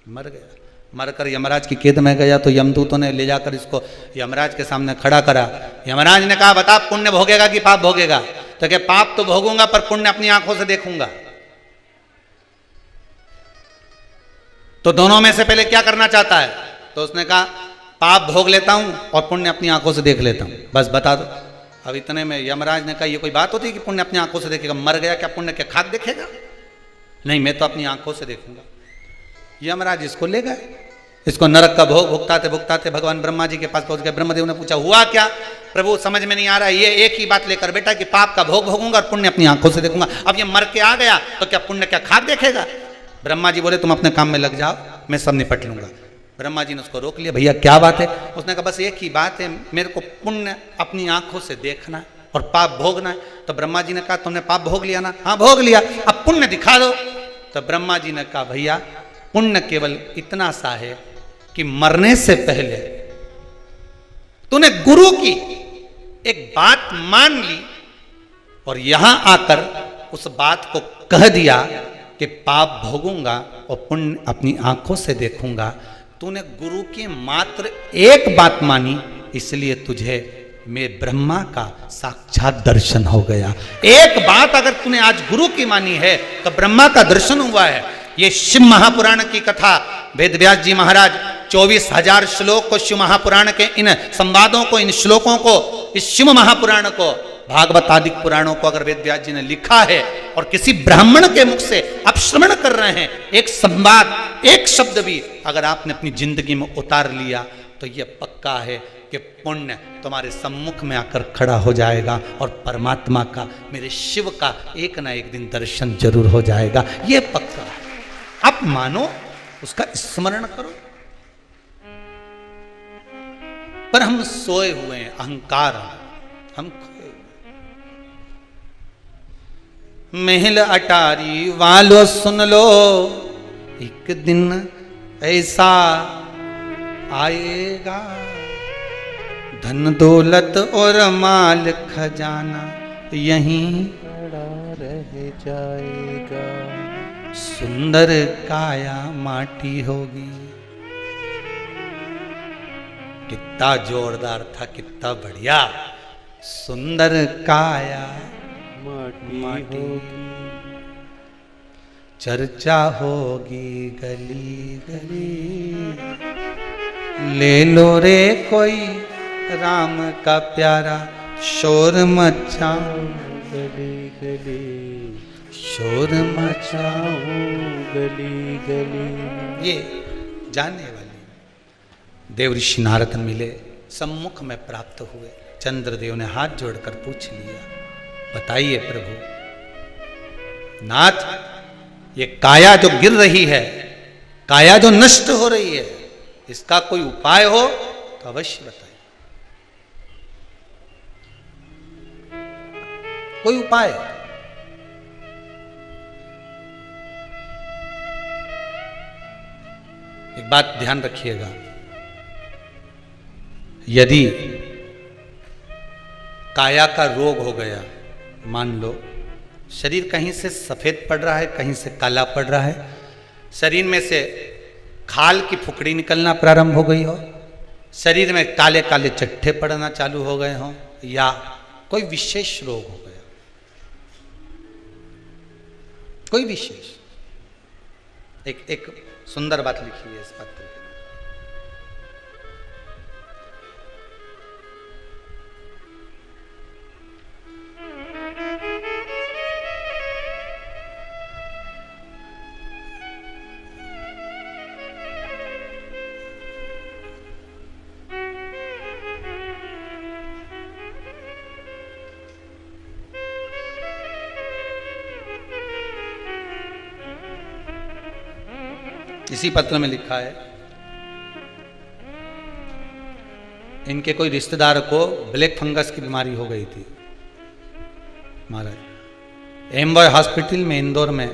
मर गया। मरकर यमराज की कैद में गया तो यमदूतों ने ले जाकर इसको यमराज के सामने खड़ा करा। यमराज ने कहा बता पुण्य भोगेगा कि पाप भोगेगा? तो क्या पाप तो भोगूंगा पर पुण्य अपनी आंखों से देखूंगा। तो दोनों में से पहले क्या करना चाहता है? तो उसने कहा पाप भोग लेता हूं और पुण्य अपनी आंखों से देख लेता हूं, बस बता दो। अब इतने में यमराज ने कहा ये कोई बात होती है कि पुण्य अपनी आंखों से देखेगा? मर गया क्या पुण्य क्या खाक देखेगा? नहीं, मैं तो अपनी आंखों से देखूंगा। यमराज इसको ले गए, इसको नरक का भोग भुगताते भुगताते भगवान ब्रह्मा जी के पास पहुंच गए। ब्रह्मदेव ने पूछा हुआ क्या? प्रभु समझ में नहीं आ रहा है, ये एक ही बात लेकर बेटा कि पाप का भोग भोगूंगा और पुण्य अपनी आंखों से देखूंगा। अब ये मर के आ गया तो क्या पुण्य क्या खाक देखेगा? ब्रह्मा जी बोले तुम अपने काम में लग जाओ, मैं सब निपट लूंगा। ब्रह्मा जी ने उसको रोक लिया, भैया क्या बात है? उसने कहा बस एक ही बात है, मेरे को पुण्य अपनी आंखों से देखना, और पाप भोगना है। तो ब्रह्मा जी ने कहा तुमने पाप भोग लिया ना? हाँ भोग लिया, अब पुण्य दिखा दो। तो ब्रह्मा जी ने कहा भैया पुण्य केवल इतना सा है कि मरने से पहले तूने गुरु की एक बात मान ली और यहां आकर उस बात को कह दिया कि पाप भोगूंगा और पुण्य अपनी आंखों से देखूंगा। तूने गुरु की मात्र एक बात मानी, इसलिए तुझे मैं ब्रह्मा का साक्षात दर्शन हो गया। एक बात अगर तूने आज गुरु की मानी है तो ब्रह्मा का दर्शन हुआ है। ये शिव महापुराण की कथा वेद व्यास जी महाराज 24,000 श्लोक को शिव महापुराण के इन संवादों को, इन श्लोकों को, इस शिव महापुराण को, भागवत आदि पुराणों को अगर वेद व्यास जी ने लिखा है और किसी ब्राह्मण के मुख से आप श्रवण कर रहे हैं, एक संवाद, एक शब्द भी अगर आपने अपनी जिंदगी में उतार लिया तो यह पक्का है कि पुण्य तुम्हारे सम्मुख में आकर खड़ा हो जाएगा और परमात्मा का, मेरे शिव का एक ना एक दिन दर्शन जरूर हो जाएगा। यह पक्का है। आप मानो, उसका स्मरण करो। पर हम सोए हुए हैं, अहंकार हम खोए हुए। महल अटारी वालों सुन लो, एक दिन ऐसा आएगा, धन दौलत और माल खजाना यहीं पड़ा रह जाएगा, सुंदर काया माटी होगी। कितना जोरदार था, कितना बढ़िया। सुंदर काया माटी होगी, चर्चा होगी गली गली, ले लो रे कोई राम का प्यारा, शोर मचाऊं गली गली, शोर मचाऊं गली गली। ये जानने वाले देव ऋषि नारद मिले, सम्मुख में प्राप्त हुए। चंद्रदेव ने हाथ जोड़कर पूछ लिया, बताइए प्रभु नाथ, ये काया जो गिर रही है, काया जो नष्ट हो रही है, इसका कोई उपाय हो तो अवश्य बताइए। कोई उपाय? एक बात ध्यान रखिएगा, यदि काया का रोग हो गया, मान लो शरीर कहीं से सफेद पड़ रहा है, कहीं से काला पड़ रहा है, शरीर में से खाल की फुकड़ी निकलना प्रारंभ हो गई हो, शरीर में काले काले चट्टे पड़ना चालू हो गए हों, या कोई विशेष रोग हो गया, कोई विशेष। एक सुंदर बात लिखी है इस पत्र में। इसी पत्र में लिखा है, इनके कोई रिश्तेदार को ब्लैक फंगस की बीमारी हो गई थी महाराज। एमबॉय हॉस्पिटल में इंदौर में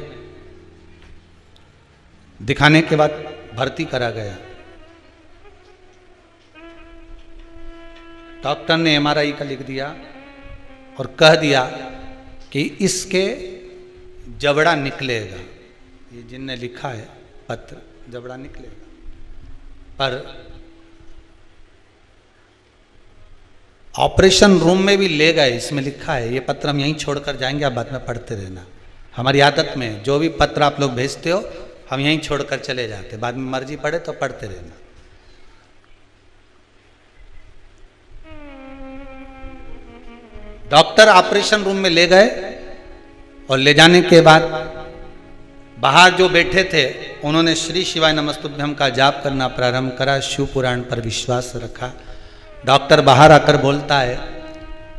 दिखाने के बाद भर्ती करा गया। डॉक्टर ने एमआरआई का लिख दिया और कह दिया कि इसके जबड़ा निकलेगा। ये जिनने लिखा है पत्र, जबड़ा निकलेगा। पर ऑपरेशन रूम में भी ले गए, इसमें लिखा है। ये पत्र हम यहीं छोड़कर जाएंगे, आप बाद में पढ़ते रहना। हमारी आदत में जो भी पत्र आप लोग भेजते हो हम यहीं छोड़कर चले जाते, बाद में मर्जी पड़े तो पढ़ते रहना। डॉक्टर ऑपरेशन रूम में ले गए और ले जाने के बाद बाहर जो बैठे थे उन्होंने श्री शिवाय नमस्तुभ्यम का जाप करना प्रारंभ करा, शिव पुराण पर विश्वास रखा। डॉक्टर बाहर आकर बोलता है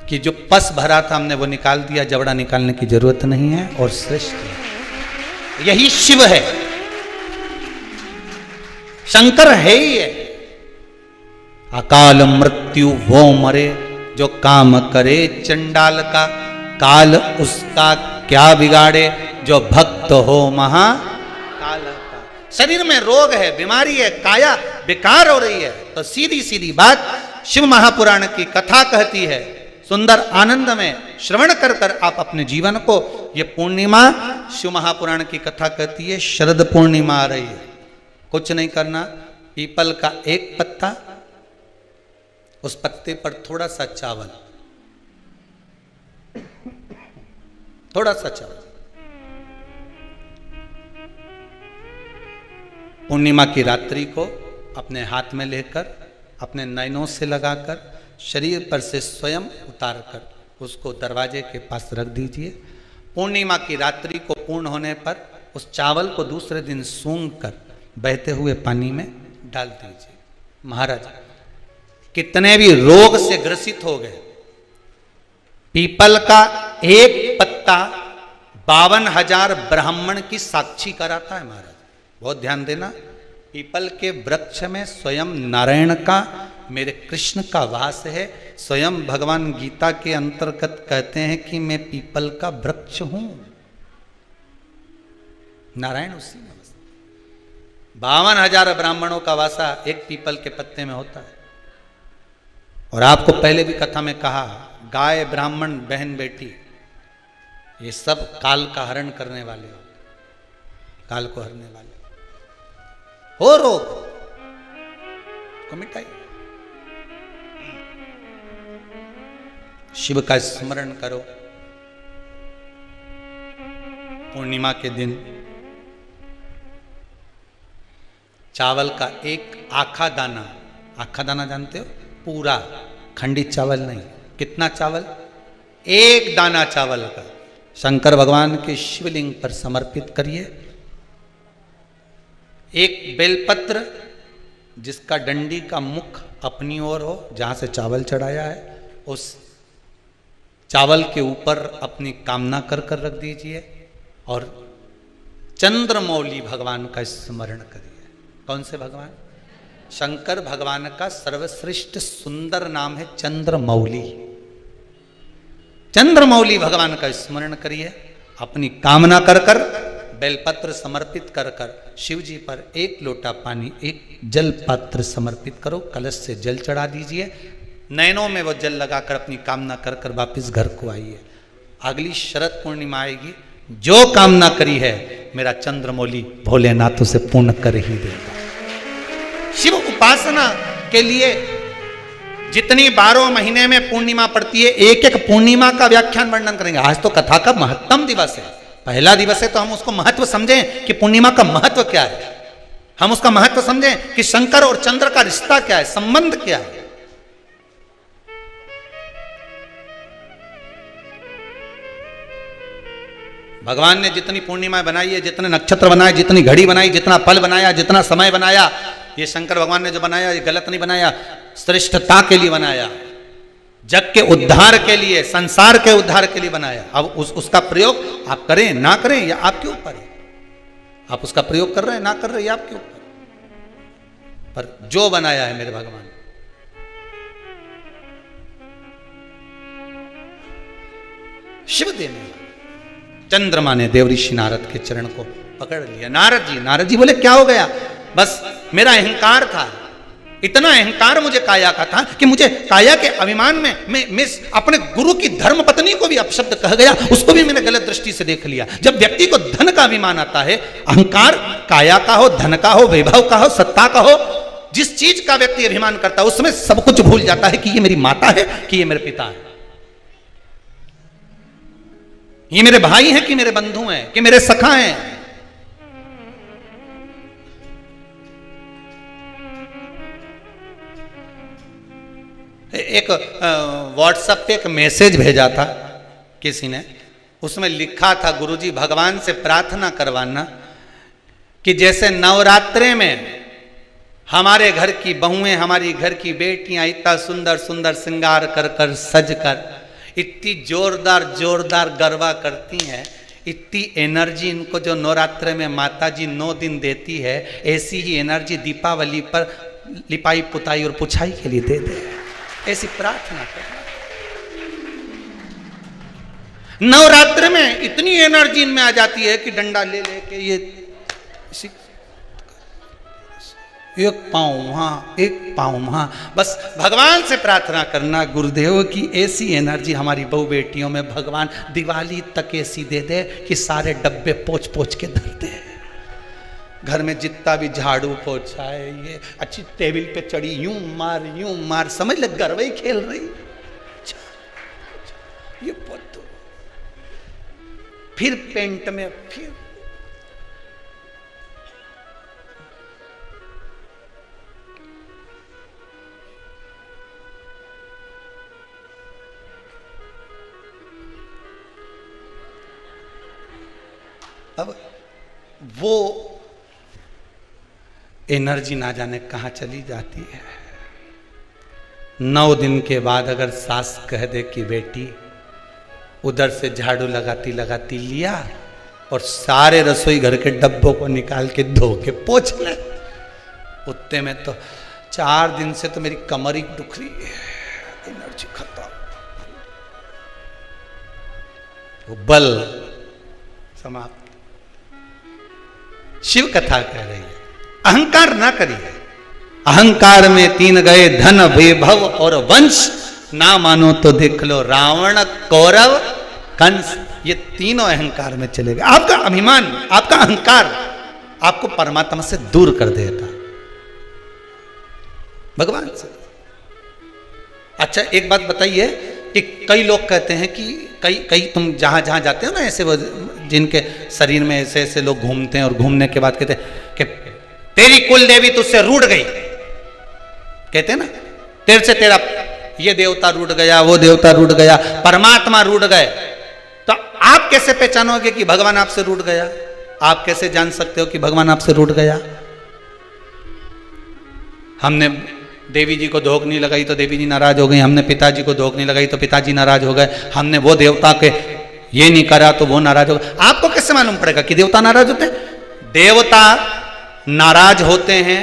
कि जो पस भरा था हमने वो निकाल दिया, जबड़ा निकालने की जरूरत नहीं है और श्रेष्ठ है। यही शिव है, शंकर है ही है। अकाल मृत्यु वो मरे जो काम करे चंडाल का, काल उसका क्या बिगाड़े, जो भक्त हो महाकाल का। शरीर में रोग है, बीमारी है, काया बेकार हो रही है, तो सीधी सीधी बात शिव महापुराण की कथा कहती है। सुंदर आनंद में श्रवण कर कर आप अपने जीवन को, ये पूर्णिमा शिव महापुराण की कथा कहती है, शरद पूर्णिमा आ रही है। कुछ नहीं करना, पीपल का एक पत्ता, उस पत्ते पर थोड़ा सा चावल, थोड़ा सा चावल, पूर्णिमा की रात्रि को अपने हाथ में लेकर, अपने नयनों से लगाकर, शरीर पर से स्वयं उतारकर उसको दरवाजे के पास रख दीजिए। पूर्णिमा की रात्रि को पूर्ण होने पर उस चावल को दूसरे दिन सूंघ कर बहते हुए पानी में डाल दीजिए। महाराज कितने भी रोग से ग्रसित हो गए, पीपल का एक पत्ता 52,000 ब्राह्मण की साक्षी कराता है। महाराज बहुत ध्यान देना, पीपल के वृक्ष में स्वयं नारायण का, मेरे कृष्ण का वास है। स्वयं भगवान गीता के अंतर्गत कहते हैं कि मैं पीपल का वृक्ष हूं, नारायण उसी में। 52,000 ब्राह्मणों का वासा एक पीपल के पत्ते में होता है। और आपको पहले भी कथा में कहा, गाय, ब्राह्मण, बहन, बेटी, ये सब काल का हरण करने वाले हो, काल को हरने वाले हो। रोग को मिटाइए, शिव का स्मरण करो। पूर्णिमा के दिन चावल का एक आखा दाना, आखा दाना जानते हो, पूरा खंडित चावल नहीं, कितना चावल, एक दाना चावल का शंकर भगवान के शिवलिंग पर समर्पित करिए। एक बेलपत्र जिसका डंडी का मुख अपनी ओर हो, जहां से चावल चढ़ाया है, उस चावल के ऊपर अपनी कामना कर कर रख दीजिए और चंद्रमौली भगवान का स्मरण करिए। कौन से भगवान? शंकर भगवान का सर्वश्रेष्ठ सुंदर नाम है चंद्रमौली। चंद्रमौली भगवान का स्मरण करिए, अपनी कामना कर कर बेलपत्र समर्पित कर कर शिव जी पर एक लोटा पानी, एक जल पात्र समर्पित करो, कलश से जल चढ़ा दीजिए, नैनों में वो जल लगाकर अपनी कामना कर कर वापिस घर को आइए। अगली शरद पूर्णिमा आएगी, जो कामना करी है मेरा चंद्रमौली भोलेनाथ उसे पूर्ण कर ही देगा। शिव उपासना के लिए जितनी 12 महीने में पूर्णिमा पड़ती है, एक एक पूर्णिमा का व्याख्यान वर्णन करेंगे। आज तो कथा का महत्तम दिवस है, पहला दिवस है, तो हम उसको महत्व समझें कि पूर्णिमा का महत्व क्या है, हम उसका महत्व समझें कि शंकर और चंद्र का रिश्ता क्या है, संबंध क्या है। भगवान ने जितनी पूर्णिमा बनाई है, जितने नक्षत्र बनाए, जितनी घड़ी बनाई, जितना पल बनाया, जितना समय बनाया, ये शंकर भगवान ने जो बनाया ये गलत नहीं बनाया, श्रेष्ठता के लिए बनाया, जग के उद्धार के लिए, संसार के उद्धार के लिए बनाया। अब उसका प्रयोग आप करें ना करें या आपके ऊपर है, आप उसका प्रयोग कर रहे हैं ना कर रहे हैं आपके ऊपर, पर जो बनाया है मेरे भगवान, शिव देने। चंद्रमा ने देवऋषि नारद के चरण को पकड़ लिया। नारद जी बोले क्या हो गया? बस मेरा अहंकार था, इतना अहंकार मुझे काया का था कि मुझे काया के अभिमान में मैं अपने गुरु की धर्म पत्नी को भी अपशब्द कह गया, उसको भी मैंने गलत दृष्टि से देख लिया। जब व्यक्ति को धन का अभिमान आता है, अहंकार काया का हो, धन का हो, वैभव का हो, सत्ता का हो, जिस चीज का व्यक्ति अभिमान करता है उसमें सब कुछ भूल जाता है कि ये मेरी माता है कि ये मेरे पिता है, ये मेरे भाई हैं कि मेरे बंधु हैं कि मेरे सखा हैं। एक व्हाट्सएप पे एक मैसेज भेजा था किसी ने, उसमें लिखा था, गुरुजी भगवान से प्रार्थना करवाना कि जैसे नवरात्रे में हमारे घर की बहुएं, हमारी घर की बेटियां इतना सुंदर सुंदर श्रृंगार कर कर सज कर इतनी जोरदार गरबा करती हैं, इतनी एनर्जी इनको जो नवरात्रे में माता जी 9 दिन देती है, ऐसी ही एनर्जी दीपावली पर लिपाई पुताई और पुछाई के लिए दे दे। ऐसी प्रार्थना करना। नवरात्र में इतनी एनर्जी इनमें आ जाती है कि डंडा ले लेके ये एक पाँव वहां एक पाँव वहां। बस भगवान से प्रार्थना करना गुरुदेव की ऐसी एनर्जी हमारी बहू बेटियों में भगवान दिवाली तक ऐसी दे दे कि सारे डब्बे पोंछ पोंछ के धर दे। घर में जितना भी झाड़ू पोछा है ये अच्छी टेबल पे चढ़ी यूं मार समझ ले गरबा ही खेल रही। ये पोतो फिर पेंट में फिर अब वो एनर्जी ना जाने कहां चली जाती है। 9 दिन के बाद अगर सास कह दे कि बेटी उधर से झाड़ू लगाती लगाती लिया और सारे रसोई घर के डब्बों को निकाल के धो के पोंछ ले, उतने में तो 4 दिन से तो मेरी कमर ही दुख रही है, एनर्जी खत्म, वो बल समाप्त। शिव कथा कह रही है अहंकार ना करिए। अहंकार में 3 गए धन वैभव और वंश, ना मानो तो देख लो रावण कौरव कंस। ये तीनों अहंकार में चले गए। आपका अभिमान आपका अहंकार आपको परमात्मा से दूर कर देगा, भगवान से। अच्छा एक बात बताइए कि कई लोग कहते हैं कि कई तुम जहां जहां जाते हो ना, ऐसे वो जिनके शरीर में ऐसे ऐसे लोग घूमते हैं और घूमने के बाद कहते हैं कि तेरी कुल देवी तुझसे रूठ गई, कहते हैं ना, तेरे से तेरा ये देवता रूठ गया, वो देवता रूठ गया, परमात्मा रूठ गए। तो आप कैसे पहचानोगे कि भगवान आपसे रूठ गया? आप कैसे जान सकते हो कि भगवान आपसे रूठ गया? हमने देवी जी को धोख नहीं लगाई तो देवी जी नाराज हो गई, हमने पिताजी को धोख नहीं लगाई तो पिताजी नाराज हो गए, हमने वो देवता के ये नहीं करा तो वो नाराज हो गए। आपको कैसे मालूम पड़ेगा कि देवता नाराज होते हैं? देवता नाराज होते हैं,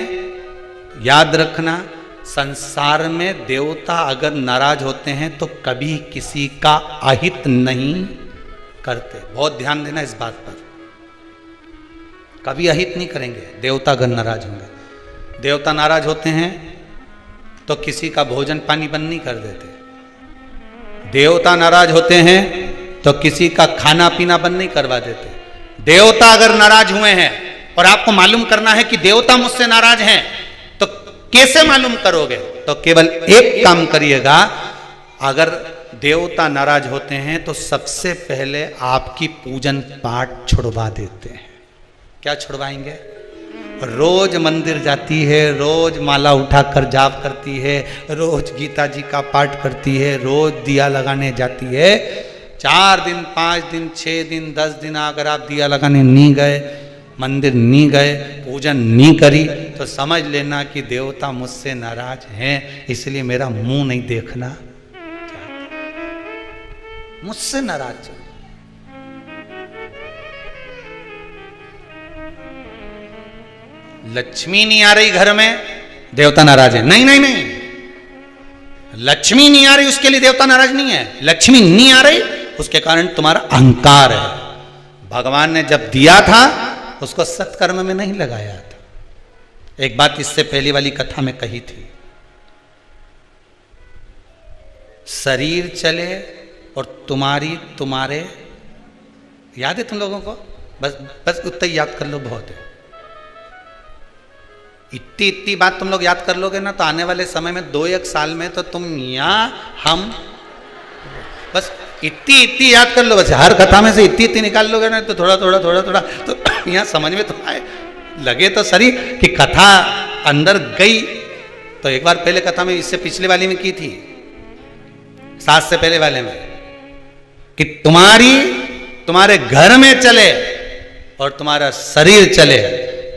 याद रखना, संसार में देवता अगर नाराज होते हैं तो कभी किसी का अहित नहीं करते। बहुत ध्यान देना इस बात पर, कभी अहित नहीं करेंगे देवता अगर नाराज होंगे। देवता नाराज होते हैं तो किसी का भोजन पानी बंद नहीं कर देते। देवता नाराज होते हैं तो किसी का खाना पीना बंद नहीं करवा देते। देवता अगर नाराज हुए हैं और आपको मालूम करना है कि देवता मुझसे नाराज हैं, तो कैसे मालूम करोगे? तो केवल एक काम करिएगा, अगर देवता नाराज होते हैं तो सबसे पहले आपकी पूजन पाठ छुड़वा देते हैं। क्या छुड़वाएंगे? रोज मंदिर जाती है, रोज माला उठाकर जाप करती है, रोज गीता जी का पाठ करती है, रोज दिया लगाने जाती है। 4 दिन 5 दिन 6 दिन 10 दिन अगर आप दिया लगाने नहीं गए, मंदिर नहीं गए, पूजन नहीं करी, तो समझ लेना कि देवता मुझसे नाराज हैं, इसलिए मेरा मुंह नहीं देखना, मुझसे नाराज। लक्ष्मी नहीं आ रही घर में, देवता नाराज है। नहीं नहीं नहीं, लक्ष्मी नहीं आ रही उसके लिए देवता नाराज नहीं है। लक्ष्मी नहीं आ रही उसके कारण तुम्हारा अहंकार है। भगवान ने जब दिया था उसको सत्कर्म में नहीं लगाया था। एक बात इससे पहली वाली कथा में कही थी, शरीर चले और तुम्हारे याद है तुम लोगों को? बस उतना ही याद कर लो, बहुत है। इतनी बात तुम लोग याद कर लोगे ना तो आने वाले समय में 2-1 साल में तो तुम हम बस इतनी याद कर लो। बस हर कथा में से इतनी निकाल लोगे ना तो थोड़ा तो यहाँ समझ में तो आए, लगे तो सही कि कथा अंदर गई। तो एक बार पहले कथा में, इससे पिछले वाली में की थी, 7 से पहले वाले में, कि तुम्हारे घर में चले और तुम्हारा शरीर चले,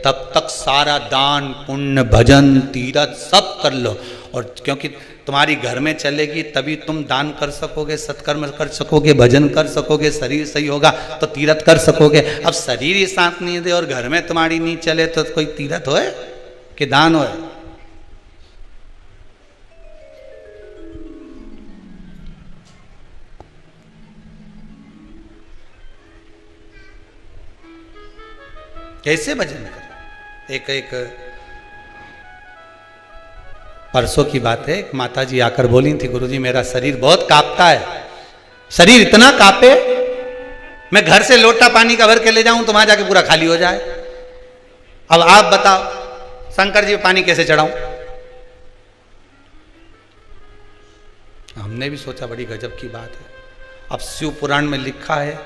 तब तक सारा दान पुण्य भजन तीरथ सब कर लो। और क्योंकि तुम्हारी घर में चलेगी तभी तुम दान कर सकोगे, सत्कर्म कर सकोगे, भजन कर सकोगे, शरीर सही होगा तो तीरथ कर सकोगे। अब शरीर ही साथ नहीं दे और घर में तुम्हारी नहीं चले तो कोई तीरथ होए कि दान होए? कैसे भजन करो? एक परसों की बात है, एक माता जी आकर बोली थी, गुरुजी मेरा शरीर बहुत कांपता है, शरीर इतना कांपे, मैं घर से लोटा पानी का भर के ले जाऊं तो वहां जाके पूरा खाली हो जाए। अब आप बताओ शंकर जी पानी कैसे चढ़ाऊं? हमने भी सोचा बड़ी गजब की बात है। अब शिव पुराण में लिखा है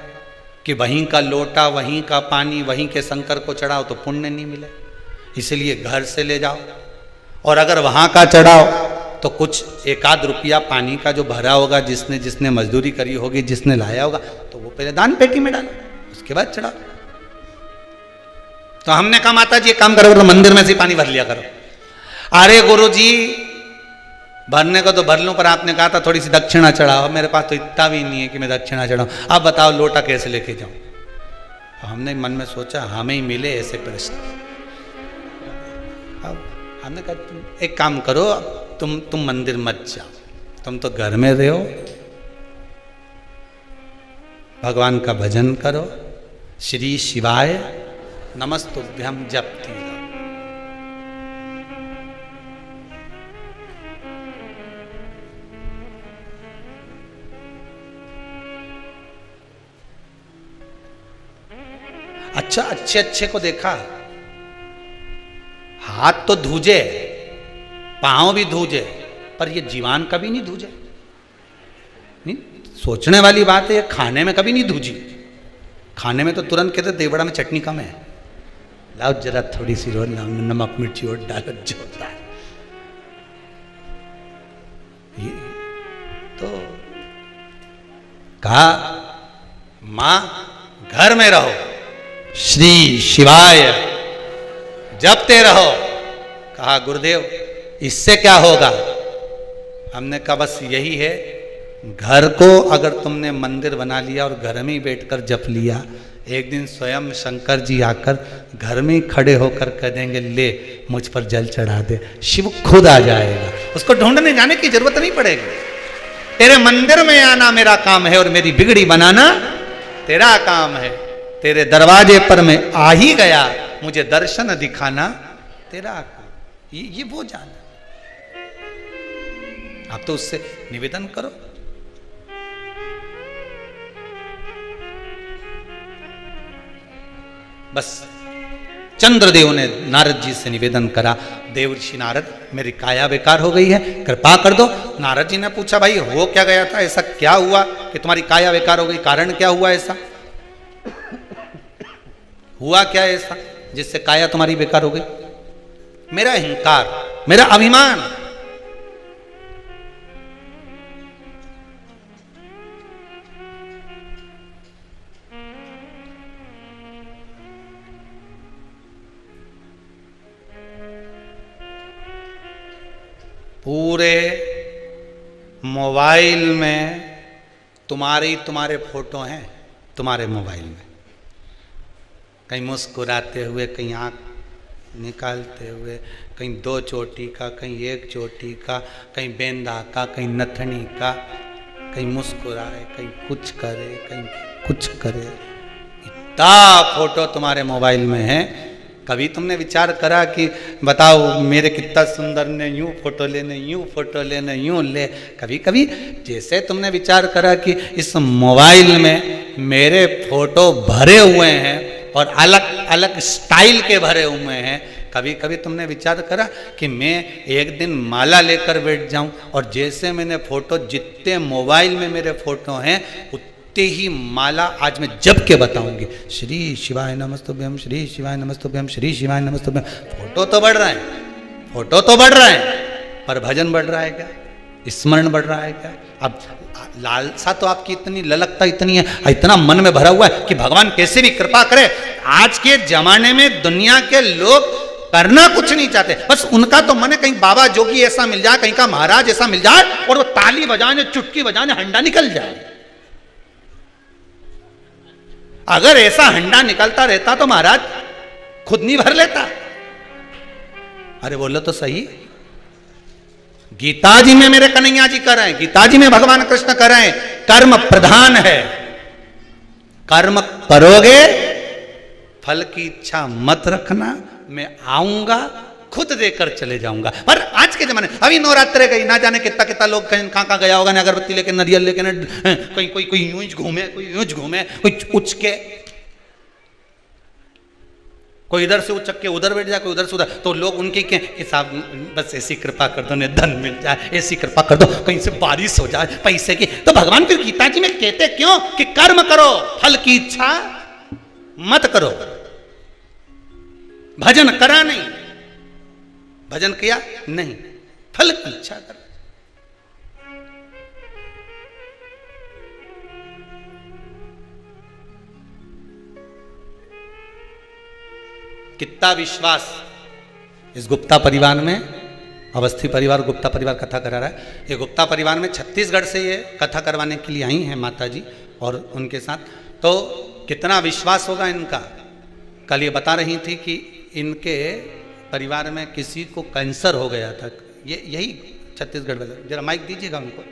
कि वहीं का लोटा, वहीं का पानी, वहीं के शंकर को चढ़ाओ तो पुण्य नहीं मिले, इसलिए घर से ले जाओ, और अगर वहां का चढ़ाओ तो कुछ एक आध रुपया पानी का जो भरा होगा, जिसने जिसने मजदूरी करी होगी, जिसने लाया होगा, तो वो पहले दान पेटी में डालो, उसके बाद चढ़ाओ। तो हमने कहा माता जी एक काम करो, तो मंदिर में से पानी भर लिया करो। अरे गुरु जी भरने को तो भर लूं, पर आपने कहा था थोड़ी सी दक्षिणा चढ़ाओ, मेरे पास तो इतना भी नहीं है कि मैं दक्षिणा चढ़ाऊं, अब बताओ लोटा कैसे लेके जाऊं? तो हमने मन में सोचा हमें ही मिले ऐसे प्रश्न। अब हमने कहा तुम एक काम करो, तुम मंदिर मत जाओ, तुम तो घर में रहो, भगवान का भजन करो, श्री शिवाय नमस्तुभ्यम जपती रहो। अच्छा अच्छे को देखा, हाथ तो धूजे, पांव भी धूजे, पर ये जीवान कभी नहीं धूजे। नहीं, सोचने वाली बात है, खाने में कभी नहीं धूजी। खाने में तो तुरंत कहते देवड़ा में चटनी कम है, लाओ जरा थोड़ी सी रोज नमक मिर्ची और डालो, जो होता है ये। तो कहा मां घर में रहो, श्री शिवाय जपते रहो। कहा गुरुदेव इससे क्या होगा? हमने कहा बस यही है, घर को अगर तुमने मंदिर बना लिया और घर में ही बैठकर जप लिया, एक दिन स्वयं शंकर जी आकर घर में ही खड़े होकर कह देंगे ले मुझ पर जल चढ़ा दे, शिव खुद आ जाएगा, उसको ढूंढने जाने की जरूरत नहीं पड़ेगी। तेरे मंदिर में आना मेरा काम है और मेरी बिगड़ी बनाना तेरा काम है। तेरे दरवाजे पर मैं आ ही गया, मुझे दर्शन दिखाना तेरा काम। ये वो जाना, आप तो उससे निवेदन करो। बस चंद्रदेव ने नारद जी से निवेदन करा, देवर्षि नारद मेरी काया बेकार हो गई है, कृपा कर दो। नारद जी ने पूछा भाई हो क्या गया था, ऐसा क्या हुआ कि तुम्हारी काया बेकार हो गई, कारण क्या हुआ, ऐसा हुआ क्या ऐसा जिससे काया तुम्हारी बेकार हो गई? मेरा अहंकार, मेरा अभिमान। पूरे मोबाइल में तुम्हारे फोटो हैं, तुम्हारे मोबाइल में, कहीं मुस्कुराते हुए, कहीं आँख निकालते हुए, कहीं दो चोटी का, कहीं एक चोटी का, कहीं बेंदा का, कहीं नथनी का, कहीं मुस्कुराए, कहीं कुछ करे, कहीं कुछ करे, इतना फोटो तुम्हारे मोबाइल में है। कभी तुमने विचार करा कि बताओ मेरे कितना सुंदर ने, यूं फोटो लेने, यूं फोटो लेने, यूं ले? कभी कभी जैसे तुमने विचार करा कि इस मोबाइल में मेरे फोटो भरे हुए हैं और अलग अलग स्टाइल के भरे हुए हैं, कभी कभी तुमने विचार करा कि मैं एक दिन माला लेकर बैठ जाऊं और जैसे मैंने फोटो, जितने मोबाइल में मेरे फोटो हैं उतने ही माला आज मैं जप के बताऊंगी, श्री शिवाय नमस्तुभ्यम, श्री शिवाय नमस्तुभ्यम, श्री शिवाय नमस्तुभ्यम। फोटो तो बढ़ रहे हैं, फोटो तो बढ़ रहे हैं, पर भजन बढ़ रहा है क्या, स्मरण बढ़ रहा है क्या? अब लालसा तो आपकी इतनी, ललकता इतनी है, इतना मन में भरा हुआ है कि भगवान कैसे भी कृपा करे। आज के जमाने में दुनिया के लोग करना कुछ नहीं चाहते, बस उनका तो मन है कहीं बाबा जोगी ऐसा मिल जाए, कहीं का महाराज ऐसा मिल जाए और वो ताली बजाने, चुटकी बजाने, हंडा निकल जाए। अगर ऐसा हंडा निकलता रहता तो महाराज खुद नहीं भर लेता। अरे बोलो तो सही, गीता जी में मेरे कन्हैया जी कर रहे हैं, गीता जी में भगवान कृष्ण कर रहे हैं, कर्म प्रधान है, कर्म करोगे फल की इच्छा मत रखना, मैं आऊंगा खुद देकर चले जाऊंगा। पर आज के जमाने अभी नवरात्रे गई, ना जाने कितना कितना लोग कहीं कहाँ गया होगा, ना अगरबत्ती लेके नरियल लेके, ना कोई कोई कोई यूं घूमे, कोई यूं घूमे, कोई उच के, कोई इधर से उचक के उधर बैठ जाए, कोई उधर से उधर। तो लोग उनके के साहब बस ऐसी कृपा कर दो, धन मिल जाए, ऐसी कृपा कर दो, कहीं से बारिश हो जाए पैसे की। तो भगवान फिर गीता जी में कहते क्यों कि कर्म करो, फल की इच्छा मत करो। भजन करा नहीं, भजन किया नहीं, फल की इच्छा करो। कितना विश्वास इस गुप्ता परिवार में, अवस्थी परिवार गुप्ता परिवार कथा करा रहा है। ये गुप्ता परिवार में छत्तीसगढ़ से ये कथा करवाने के लिए आई हैं माता जी और उनके साथ। तो कितना विश्वास होगा इनका। कल ये बता रही थी कि इनके परिवार में किसी को कैंसर हो गया था, ये यही छत्तीसगढ़ में। जरा माइक दीजिएगा उनको।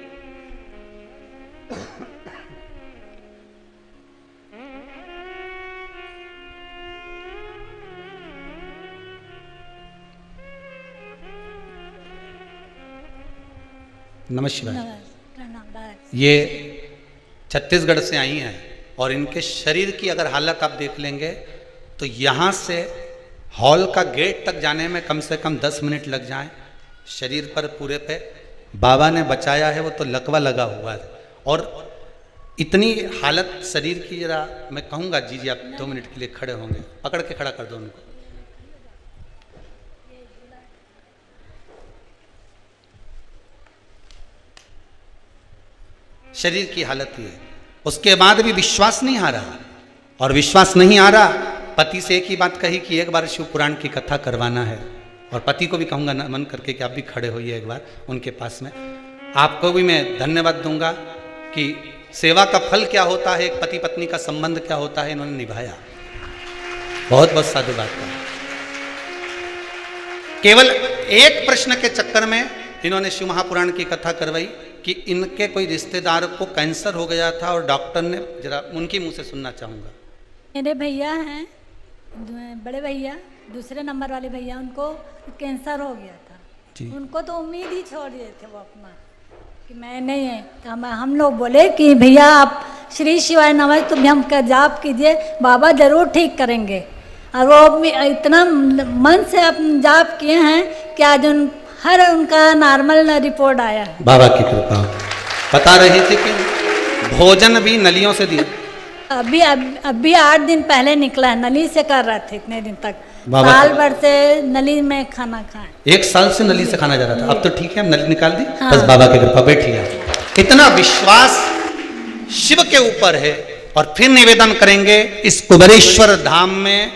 नमस्कार। ये छत्तीसगढ़ से आई हैं और इनके शरीर की अगर हालत आप देख लेंगे तो यहाँ से हॉल का गेट तक जाने में कम से कम 10 मिनट लग जाएं। शरीर पर पूरे पे बाबा ने बचाया है, वो तो लकवा लगा हुआ है। और इतनी हालत शरीर की, जरा मैं कहूँगा जी आप 2 मिनट के लिए खड़े होंगे, पकड़ के खड़ा कर दो उनको। शरीर की हालत ये है। उसके बाद भी विश्वास नहीं आ रहा, और विश्वास नहीं आ रहा, पति से एक ही बात कही कि एक बार शिव पुराण की कथा करवाना है। और पति को भी कहूँगा मन करके कि आप भी खड़े होइए एक बार उनके पास में। आपको भी मैं धन्यवाद दूंगा कि सेवा का फल क्या होता है, एक पति पत्नी का संबंध क्या होता है, इन्होंने निभाया। बहुत बहुत साधु बात का। केवल एक प्रश्न के चक्कर में इन्होंने शिव महापुराण की कथा करवाई कि इनके कोई रिश्तेदार को कैंसर हो गया था और डॉक्टर ने, जरा उनके मुंह से सुनना चाहूँगा। मेरे भैया हैं, बड़े भैया, दूसरे नंबर वाले भैया, उनको कैंसर हो गया था जी। उनको तो उम्मीद ही छोड़ दिए थे वो अपना कि मैं नहीं है। तो हम लोग बोले कि भैया आप श्री शिवाय नमः तुभ्यम का जाप कीजिए, बाबा जरूर ठीक करेंगे। और वो इतना मन से आप जाप किए हैं कि आज हर उनका नॉर्मल रिपोर्ट आया है। बाबा की कृपा। बता रहे थे कि भोजन भी नलियों से दिया। अभी 8 दिन पहले निकला है, नली से कर रहे थे इतने दिन तक। साल भर से नली में खाना खाए। 1 साल से नली से खाना जा रहा था, अब तो ठीक है, नली निकाल दी। हाँ। बस बाबा की कृपा। बैठिए। इतना विश्वास शिव के ऊपर है। और फिर निवेदन करेंगे, इस कुबेरेश्वर धाम में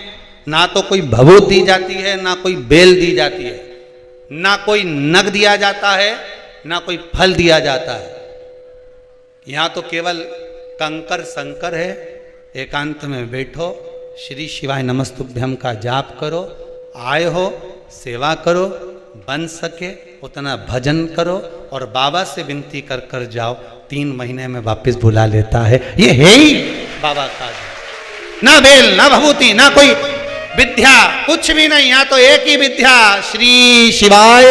ना तो कोई भभूत दी जाती है, ना कोई बेल दी जाती है, ना कोई नग दिया जाता है, ना कोई फल दिया जाता है। यहां तो केवल कंकर संकर है। एकांत में बैठो, श्री शिवाय नमस्तुभ्यम का जाप करो, आए हो सेवा करो, बन सके उतना भजन करो, और बाबा से विनती कर कर जाओ, 3 महीने में वापस बुला लेता है। ये है ही बाबा का। ना बेल, ना भभूति, ना कोई विद्या, कुछ भी नहीं। यहाँ तो एक ही विद्या, श्री शिवाय,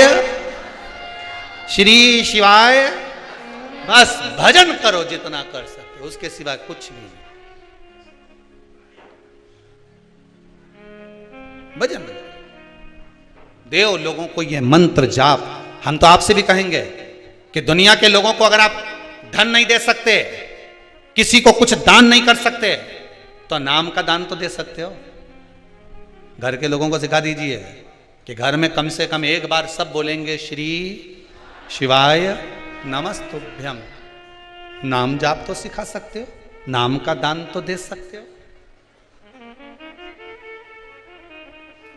श्री शिवाय। बस भजन करो जितना कर सकते, उसके सिवा कुछ नहीं। भजन देव लोगों को ये मंत्र जाप। हम तो आपसे भी कहेंगे कि दुनिया के लोगों को अगर आप धन नहीं दे सकते, किसी को कुछ दान नहीं कर सकते, तो नाम का दान तो दे सकते हो। घर के लोगों को सिखा दीजिए कि घर में कम से कम एक बार सब बोलेंगे श्री शिवाय नमस्तुभ्यम। नाम जाप तो सिखा सकते हो, नाम का दान तो दे सकते हो।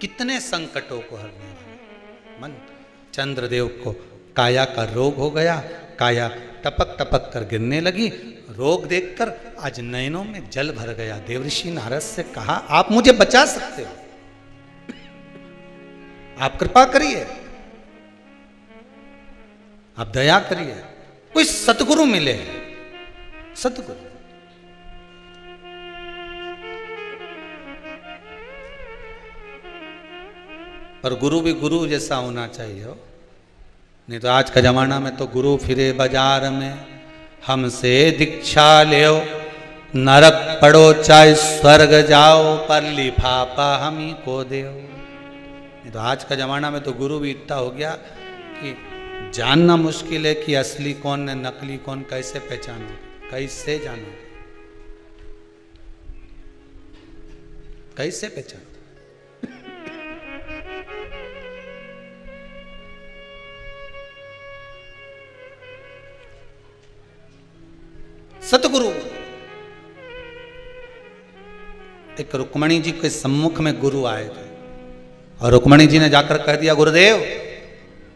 कितने संकटों को हरने वाले मंत्र। चंद्रदेव को काया का रोग हो गया, काया टपक टपक कर गिरने लगी। रोग देखकर आज नयनों में जल भर गया। देवऋषि नारद से कहा, आप मुझे बचा सकते हो, आप कृपा करिए, आप दया करिए, कोई सतगुरु मिले। सतगुरु पर गुरु भी गुरु जैसा होना चाहिए हो। नहीं तो आज का जमाना में तो गुरु फिरे बाजार में, हमसे दीक्षा ले, नरक पड़ो चाहे स्वर्ग जाओ, पर लिफाफा हम ही को दे। नहीं तो आज का जमाना में तो गुरु भी इतना हो गया कि जानना मुश्किल है कि असली कौन है नकली कौन, कैसे पहचानो, कैसे जानो, कैसे पहचानो। सतगुरु, एक रुक्मणी जी के सम्मुख में गुरु आए थे और रुक्मणी जी ने जाकर कह दिया, गुरुदेव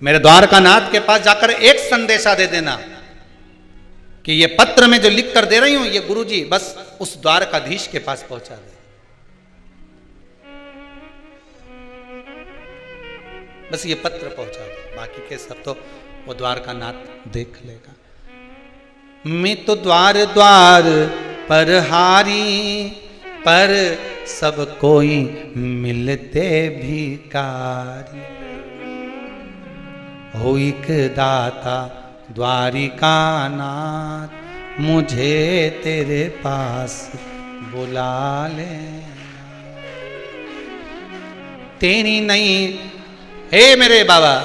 मेरे द्वारकानाथ के पास जाकर एक संदेशा दे देना कि ये पत्र में जो लिख कर दे रही हूं ये गुरुजी बस उस द्वारकाधीश के पास पहुंचा दे, बस ये पत्र पहुंचा दे, बाकी के सब तो वो द्वारकानाथ देख लेगा। मैं तो द्वार द्वार पर हारी, पर सब कोई मिलते भिखारी, हो एक दाता द्वारिका नाथ, मुझे तेरे पास बुला ले। तेरी नहीं हे मेरे बाबा,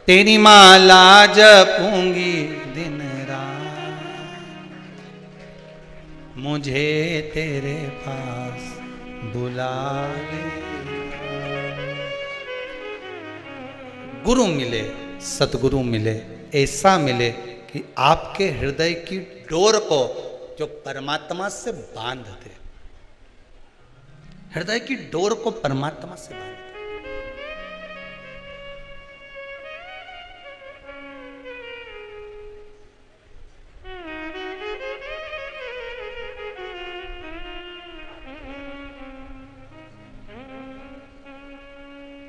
तेरी माला जपूंगी दिन रात, मुझे तेरे पास बुला ले। गुरु मिले, सतगुरु मिले, ऐसा मिले कि आपके हृदय की डोर को जो परमात्मा से बांध दे, हृदय की डोर को परमात्मा से बांध दे।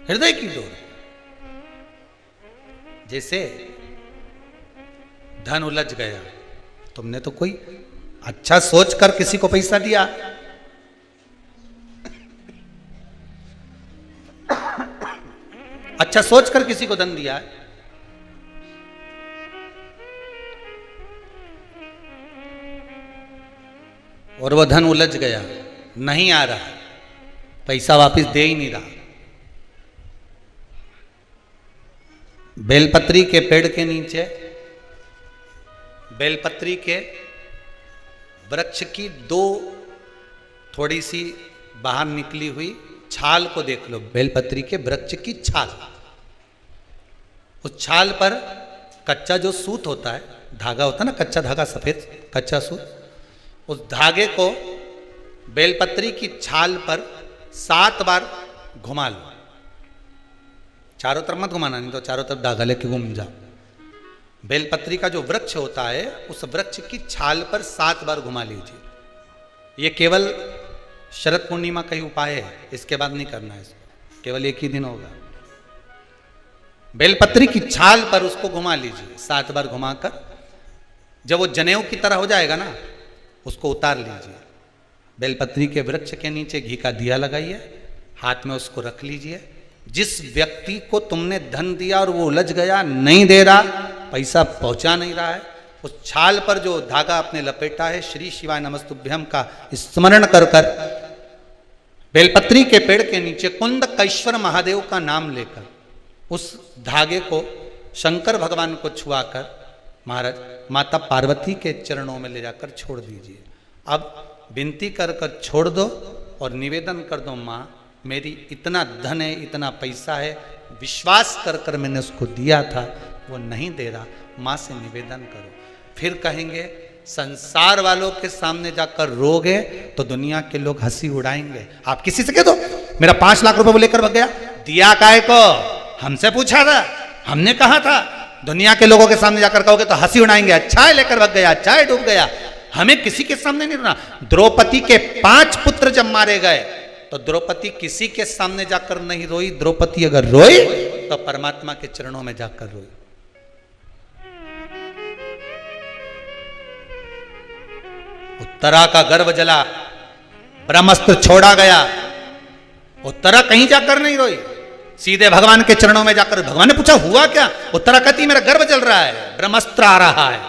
हृदय की डोर, जैसे धन उलझ गया, तुमने तो कोई अच्छा सोचकर किसी को पैसा दिया, अच्छा सोचकर किसी को धन दिया, और वह धन उलझ गया, नहीं आ रहा, पैसा वापस दे ही नहीं रहा। बेलपत्री के पेड़ के नीचे, बेलपत्री के वृक्ष की दो थोड़ी सी बाहर निकली हुई छाल को देख लो, बेलपत्री के वृक्ष की छाल, उस छाल पर कच्चा जो सूत होता है, धागा होता है ना, कच्चा धागा, सफेद कच्चा सूत, उस धागे को बेलपत्री की छाल पर 7 बार घुमा लो। चारों तरफ मत घुमाना, नहीं तो चारों तरफ धागा लेके घूम जाओ। बेलपत्री का जो वृक्ष होता है उस वृक्ष की छाल पर 7 बार घुमा लीजिए। ये केवल शरद पूर्णिमा का ही उपाय है, इसके बाद नहीं करना है, इसको केवल एक ही दिन होगा। बेलपत्री की छाल पर उसको घुमा लीजिए 7 बार घुमाकर, जब वो जनेऊ की तरह हो जाएगा ना, उसको उतार लीजिए। बेलपत्री के वृक्ष के नीचे घी का दिया लगाइए, हाथ में उसको रख लीजिए। जिस व्यक्ति को तुमने धन दिया और वो उलझ गया, नहीं दे रहा, पैसा पहुंचा नहीं रहा है, उस छाल पर जो धागा आपने लपेटा है, श्री शिवाय नमस्तुभ्यम का स्मरण कर कर बेलपत्री के पेड़ के नीचे कुंद कैश्वर महादेव का नाम लेकर उस धागे को शंकर भगवान को छुआकर महाराज माता पार्वती के चरणों में ले जाकर छोड़ दीजिए। अब विनती कर कर छोड़ दो और निवेदन कर दो, माँ मेरी इतना धन है, इतना पैसा है, विश्वास कर कर मैंने उसको दिया था, वो नहीं दे रहा, माँ से निवेदन करो। फिर कहेंगे संसार वालों के सामने जाकर रोगे तो दुनिया के लोग हंसी उड़ाएंगे। आप किसी से कह दो मेरा 5 लाख रुपए वो लेकर भाग गया, दिया काहे को, हमसे पूछा था, हमने कहा था। दुनिया के लोगों के सामने जाकर कहोगे तो हंसी उड़ाएंगे, अच्छा है लेकर भाग गया, अच्छा है डूब गया। हमें किसी के सामने नहीं रोना। द्रौपदी के 5 पुत्र जब मारे गए तो द्रौपदी किसी के सामने जाकर नहीं रोई, द्रौपदी अगर रोई तो परमात्मा के चरणों में जाकर रोई। उत्तरा का गर्भ जला, ब्रह्मास्त्र छोड़ा गया, उत्तरा कहीं जाकर नहीं रोई, सीधे भगवान के चरणों में जाकर भगवान ने पूछा हुआ क्या? उत्तरा कहती मेरा गर्भ जल रहा है, ब्रह्मास्त्र आ रहा है।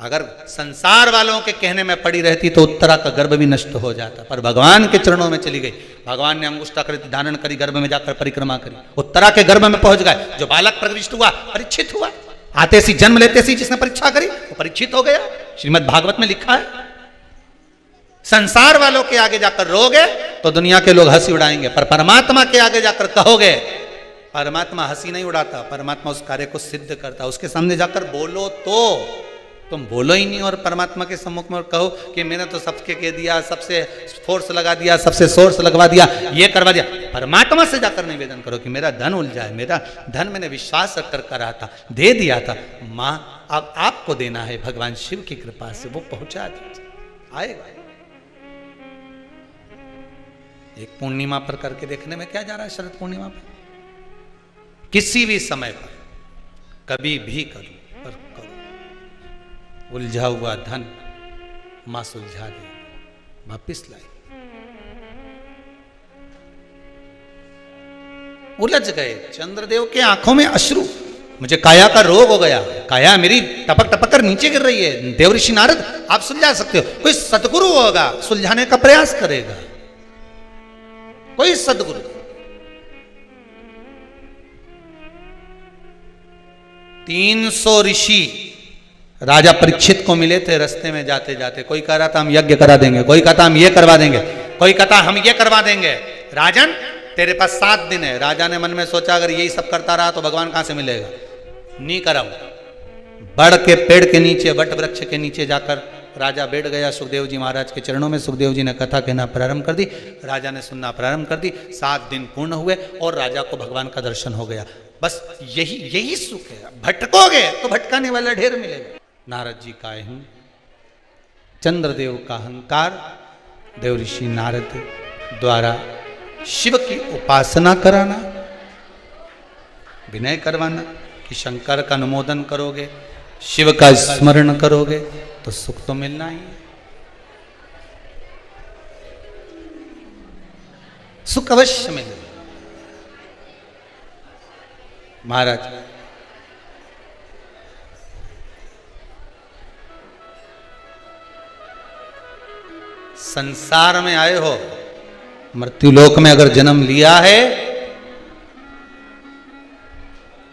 अगर संसार वालों के कहने में पड़ी रहती तो उत्तरा का गर्भ भी नष्ट हो जाता, पर भगवान के चरणों में चली गई। भगवान ने अंगुष्ठाकृति धारण करी, गर्भ में जाकर परिक्रमा करी, उत्तरा के गर्भ में पहुंच गए। जो बालक प्रविष्ट हुआ परीक्षित हुआ, आते सी जन्म लेते सी जिसने परीक्षा करी वो परीक्षित हो गया। श्रीमद् भागवत में लिखा है संसार वालों के आगे जाकर रोगे तो दुनिया के लोग हंसी उड़ाएंगे, पर परमात्मा के आगे जाकर कहोगे, परमात्मा हंसी नहीं उड़ाता, परमात्मा उस कार्य को सिद्ध करता। उसके सामने जाकर बोलो तो तुम बोलो ही नहीं और परमात्मा के सम्मुख में कहो कि मैंने तो सबके कह दिया, सबसे फोर्स लगा दिया, सबसे सोर्स लगवा दिया, ये करवा दिया। परमात्मा से जाकर निवेदन करो कि मेरा धन उलझा है, मेरा धन मैंने विश्वास रखकर करा था, दे दिया था, माँ अब आपको देना है, भगवान शिव की कृपा से वो पहुंचा दीजिए, आएगा। एक पूर्णिमा पर करके देखने में क्या जा रहा है? शरद पूर्णिमा पर किसी भी समय पर कभी भी करो, पर करो। उलझा हुआ धन मां सुलझा दे, वापिस लाई। उलझ गए चंद्रदेव के आंखों में अश्रु, मुझे काया का रोग हो गया, काया मेरी टपक टपक कर नीचे गिर रही है। देव ऋषि नारद आप सुलझा सकते हो, कोई सतगुरु होगा सुलझाने का प्रयास करेगा, कोई सदगुरु। 300 ऋषि राजा परीक्षित को मिले थे रास्ते में जाते जाते। कोई कह रहा था हम यज्ञ करा देंगे, कोई कहता हम ये करवा देंगे, कोई कहता हम ये करवा देंगे। राजन तेरे पास 7 दिन है। राजा ने मन में सोचा अगर यही सब करता रहा तो भगवान कहां से मिलेगा, नहीं कराऊं। बड़ के पेड़ के नीचे, वट वृक्ष के नीचे जाकर राजा बैठ गया सुखदेव जी महाराज के चरणों में। सुखदेव जी ने कथा कहना प्रारंभ कर दी, राजा ने सुनना प्रारंभ कर दी। 7 दिन पूर्ण हुए और राजा को भगवान का दर्शन हो गया। बस यही सुख है। भटकोगे तो भटकाने वाला ढेर मिलेगा। नारद जी का अहं, चंद्रदेव का अहंकार, देव ऋषि नारद द्वारा शिव की उपासना कराना, विनय करवाना कि शंकर का अनुमोदन करोगे, शिव का स्मरण करोगे तो सुख तो मिलना ही है। सुख अवश्य मिलेगा। महाराज संसार में आए हो, मृत्युलोक में अगर जन्म लिया है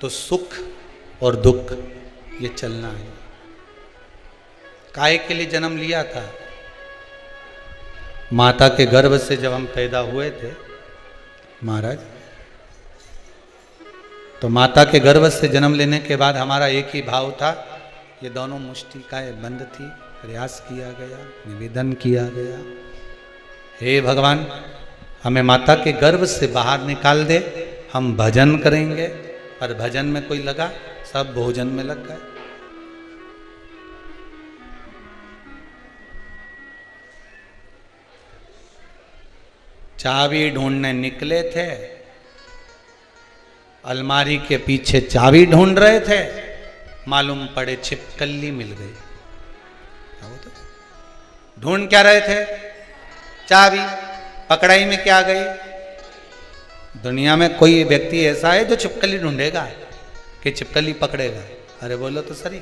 तो सुख और दुख ये चलना है। काहे के लिए जन्म लिया था? माता के गर्भ से जब हम पैदा हुए थे महाराज, तो माता के गर्भ से जन्म लेने के बाद हमारा एक ही भाव था, ये दोनों मुष्टिकाएं बंद थी। प्रयास किया गया, निवेदन किया गया, हे भगवान हमें माता के गर्भ से बाहर निकाल दे, हम भजन करेंगे। पर भजन में कोई लगा, सब भोजन में लग गए। चाबी ढूंढने निकले थे, अलमारी के पीछे चाबी ढूंढ रहे थे, मालूम पड़े छिपकली मिल गई। ढूंढ क्या रहे थे? चाबी। पकड़ाई में क्या गई? दुनिया में कोई व्यक्ति ऐसा है जो छिपकली ढूंढेगा कि छिपकली पकड़ेगा? अरे बोलो तो सही।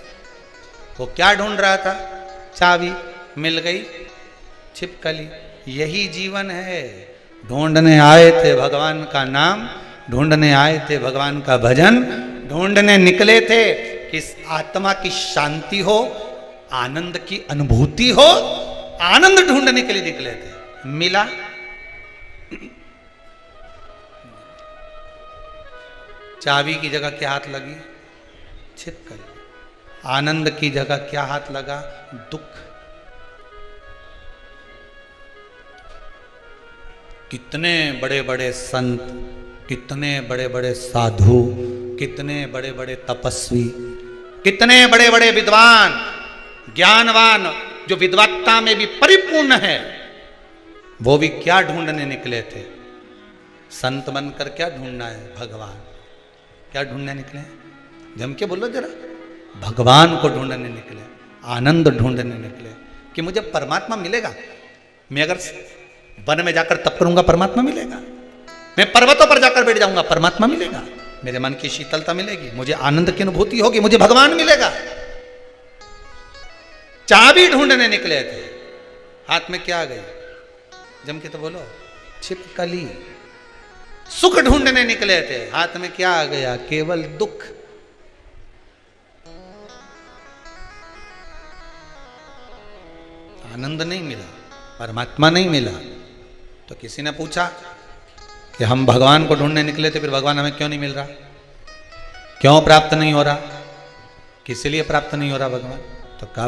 वो क्या ढूंढ रहा था? चाबी। मिल गई छिपकली। यही जीवन है। ढूंढने आए थे भगवान का नाम, ढूंढने आए थे भगवान का भजन, ढूंढने निकले थे कि आत्मा की शांति हो, आनंद की अनुभूति हो, आनंद ढूंढने के लिए निकले थे। मिला? चाबी की जगह क्या हाथ लगी? छिपकली। आनंद की जगह क्या हाथ लगा? दुख। कितने बड़े बड़े संत, कितने बड़े बड़े साधु, कितने बड़े बड़े तपस्वी, कितने बड़े बड़े विद्वान, ज्ञानवान, जो विद्वत्ता में भी परिपूर्ण है, वो भी क्या ढूंढने निकले थे? संत बनकर क्या ढूंढना है? भगवान। क्या ढूंढने निकले? जम के बोलो जरा। भगवान को ढूंढने निकले, आनंद ढूंढने निकले कि मुझे परमात्मा मिलेगा। मैं अगर वन में जाकर तप करूंगा परमात्मा मिलेगा, मैं पर्वतों पर जाकर बैठ जाऊंगा, परमात्मा मिलेगा, मेरे मन की शीतलता मिलेगी, मुझे आनंद की अनुभूति होगी, मुझे भगवान मिलेगा। चाबी ढूंढने निकले थे, हाथ में क्या आ गई? जम के तो बोलो, छिपकली। सुख ढूंढने निकले थे, हाथ में क्या आ गया? केवल दुख। आनंद नहीं मिला, परमात्मा नहीं मिला। तो किसी ने पूछा कि हम भगवान को ढूंढने निकले थे, फिर भगवान हमें क्यों नहीं मिल रहा, क्यों प्राप्त नहीं हो रहा, किस लिए प्राप्त नहीं हो रहा भगवान? तो कहा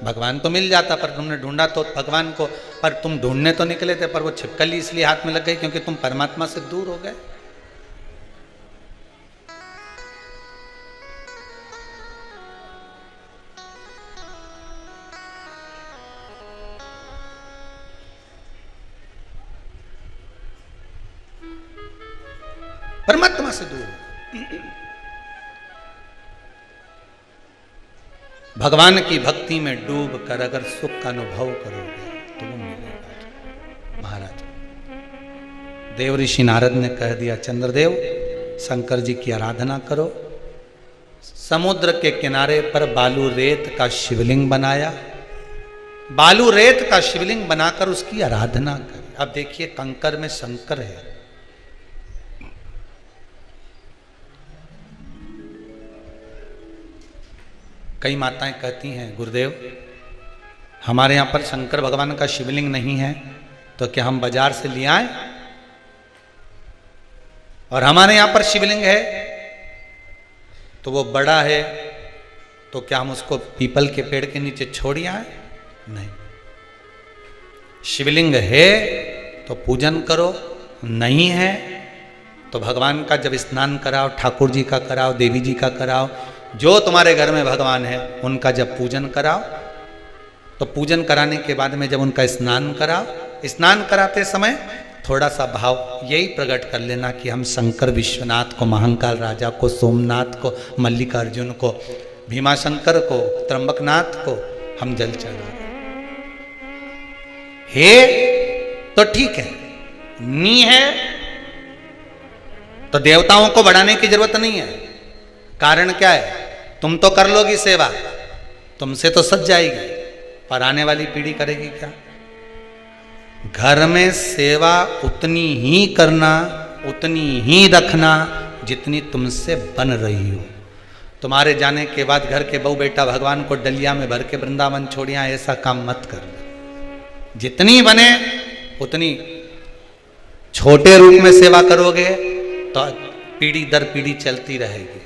भगवान तो मिल जाता, पर तुमने ढूंढा तो भगवान को, पर तुम ढूंढने तो निकले थे, पर वो छिपकली इसलिए हाथ में लग गई क्योंकि तुम परमात्मा से दूर हो गए। परमात्मा से दूर। भगवान की भक्ति में डूब कर अगर सुख का अनुभव करोगे तो वो मिलेगा। महाराज देव ऋषि नारद ने कह दिया, चंद्रदेव शंकर जी की आराधना करो। समुद्र के किनारे पर बालू रेत का शिवलिंग बनाया, बालू रेत का शिवलिंग बनाकर उसकी आराधना करी। अब देखिए कंकर में शंकर है। कई माताएं कहती हैं, गुरुदेव हमारे यहाँ पर शंकर भगवान का शिवलिंग नहीं है, तो क्या हम बाजार से ले आए? और हमारे यहाँ पर शिवलिंग है तो वो बड़ा है, तो क्या हम उसको पीपल के पेड़ के नीचे छोड़ आए? नहीं। शिवलिंग है तो पूजन करो, नहीं है तो भगवान का जब स्नान कराओ, ठाकुर जी का कराओ, देवी जी का कराओ, जो तुम्हारे घर में भगवान है उनका जब पूजन कराओ, तो पूजन कराने के बाद में जब उनका स्नान कराओ, स्नान कराते समय थोड़ा सा भाव यही प्रकट कर लेना कि हम शंकर विश्वनाथ को, महाकाल राजा को, सोमनाथ को, मल्लिकार्जुन को, भीमाशंकर को, त्र्यंबकनाथ को हम जल चढ़ा रहे हे तो ठीक है, नी है तो देवताओं को बढ़ाने की जरूरत नहीं है। कारण क्या है? तुम तो कर लोगी सेवा, तुमसे तो सज जाएगी, पर आने वाली पीढ़ी करेगी क्या? घर में सेवा उतनी ही करना, उतनी ही रखना जितनी तुमसे बन रही हो। तुम्हारे जाने के बाद घर के बहू बेटा भगवान को डलिया में भर के वृंदावन छोड़िया, ऐसा काम मत करना। जितनी बने उतनी छोटे रूप में सेवा करोगे तो पीढ़ी दर पीढ़ी चलती रहेगी।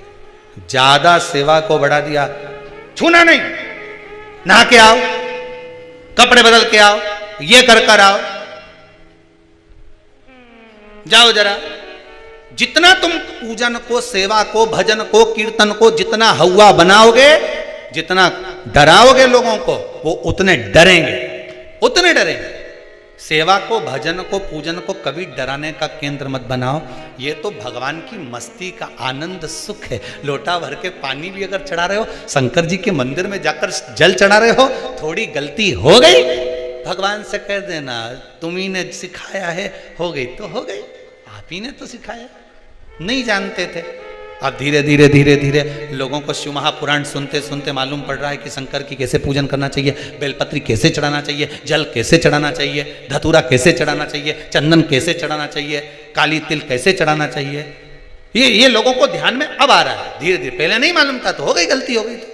ज्यादा सेवा को बढ़ा दिया, छूना नहीं, नहा के आओ, कपड़े बदल के आओ, ये कर आओ, जाओ जरा। जितना तुम पूजन को, सेवा को, भजन को, कीर्तन को जितना हवा बनाओगे, जितना डराओगे लोगों को, वो उतने डरेंगे, उतने डरेंगे। सेवा को, भजन को, पूजन को कभी डराने का केंद्र मत बनाओ। ये तो भगवान की मस्ती का आनंद सुख है। लोटा भर के पानी भी अगर चढ़ा रहे हो, शंकर जी के मंदिर में जाकर जल चढ़ा रहे हो, थोड़ी गलती हो गई भगवान से कह देना, तुम्ही ने सिखाया है, हो गई तो हो गई, आप ही ने तो सिखाया, नहीं जानते थे। अब धीरे धीरे धीरे धीरे लोगों को शिव महापुराण सुनते सुनते मालूम पड़ रहा है कि शंकर की कैसे पूजन करना चाहिए, बेलपत्री कैसे चढ़ाना चाहिए, जल कैसे चढ़ाना चाहिए, धतूरा कैसे चढ़ाना चाहिए, चंदन कैसे चढ़ाना चाहिए, काली तिल कैसे चढ़ाना चाहिए। ये लोगों को ध्यान में अब आ रहा है धीरे धीरे। पहले नहीं मालूम था तो हो गई, गलती हो गई तो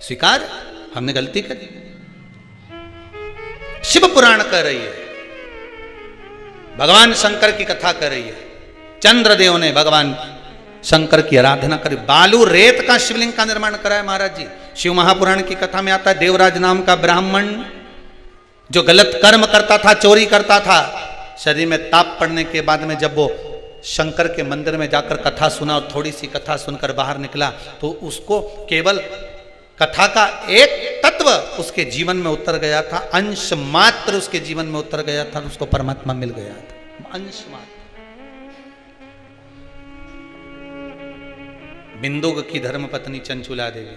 स्वीकार, हमने गलती करी। शिव पुराण कह रही है, भगवान शंकर की कथा कर रही है। चंद्रदेव ने भगवान शंकर की आराधना करी, बालू रेत का शिवलिंग का निर्माण करा है महाराज जी। शिव महापुराण की कथा में आता है, देवराज नाम का ब्राह्मण जो गलत कर्म करता था, चोरी करता था, शरीर में ताप पड़ने के बाद में जब वो शंकर के मंदिर में जाकर कथा सुना और थोड़ी सी कथा सुनकर बाहर निकला, तो उसको केवल कथा का एक तत्व उसके जीवन में उतर गया था, अंश मात्र उसके जीवन में उतर गया था, उसको परमात्मा मिल गया था, अंश मात्र। बिंदुक की धर्मपत्नी चंचुला देवी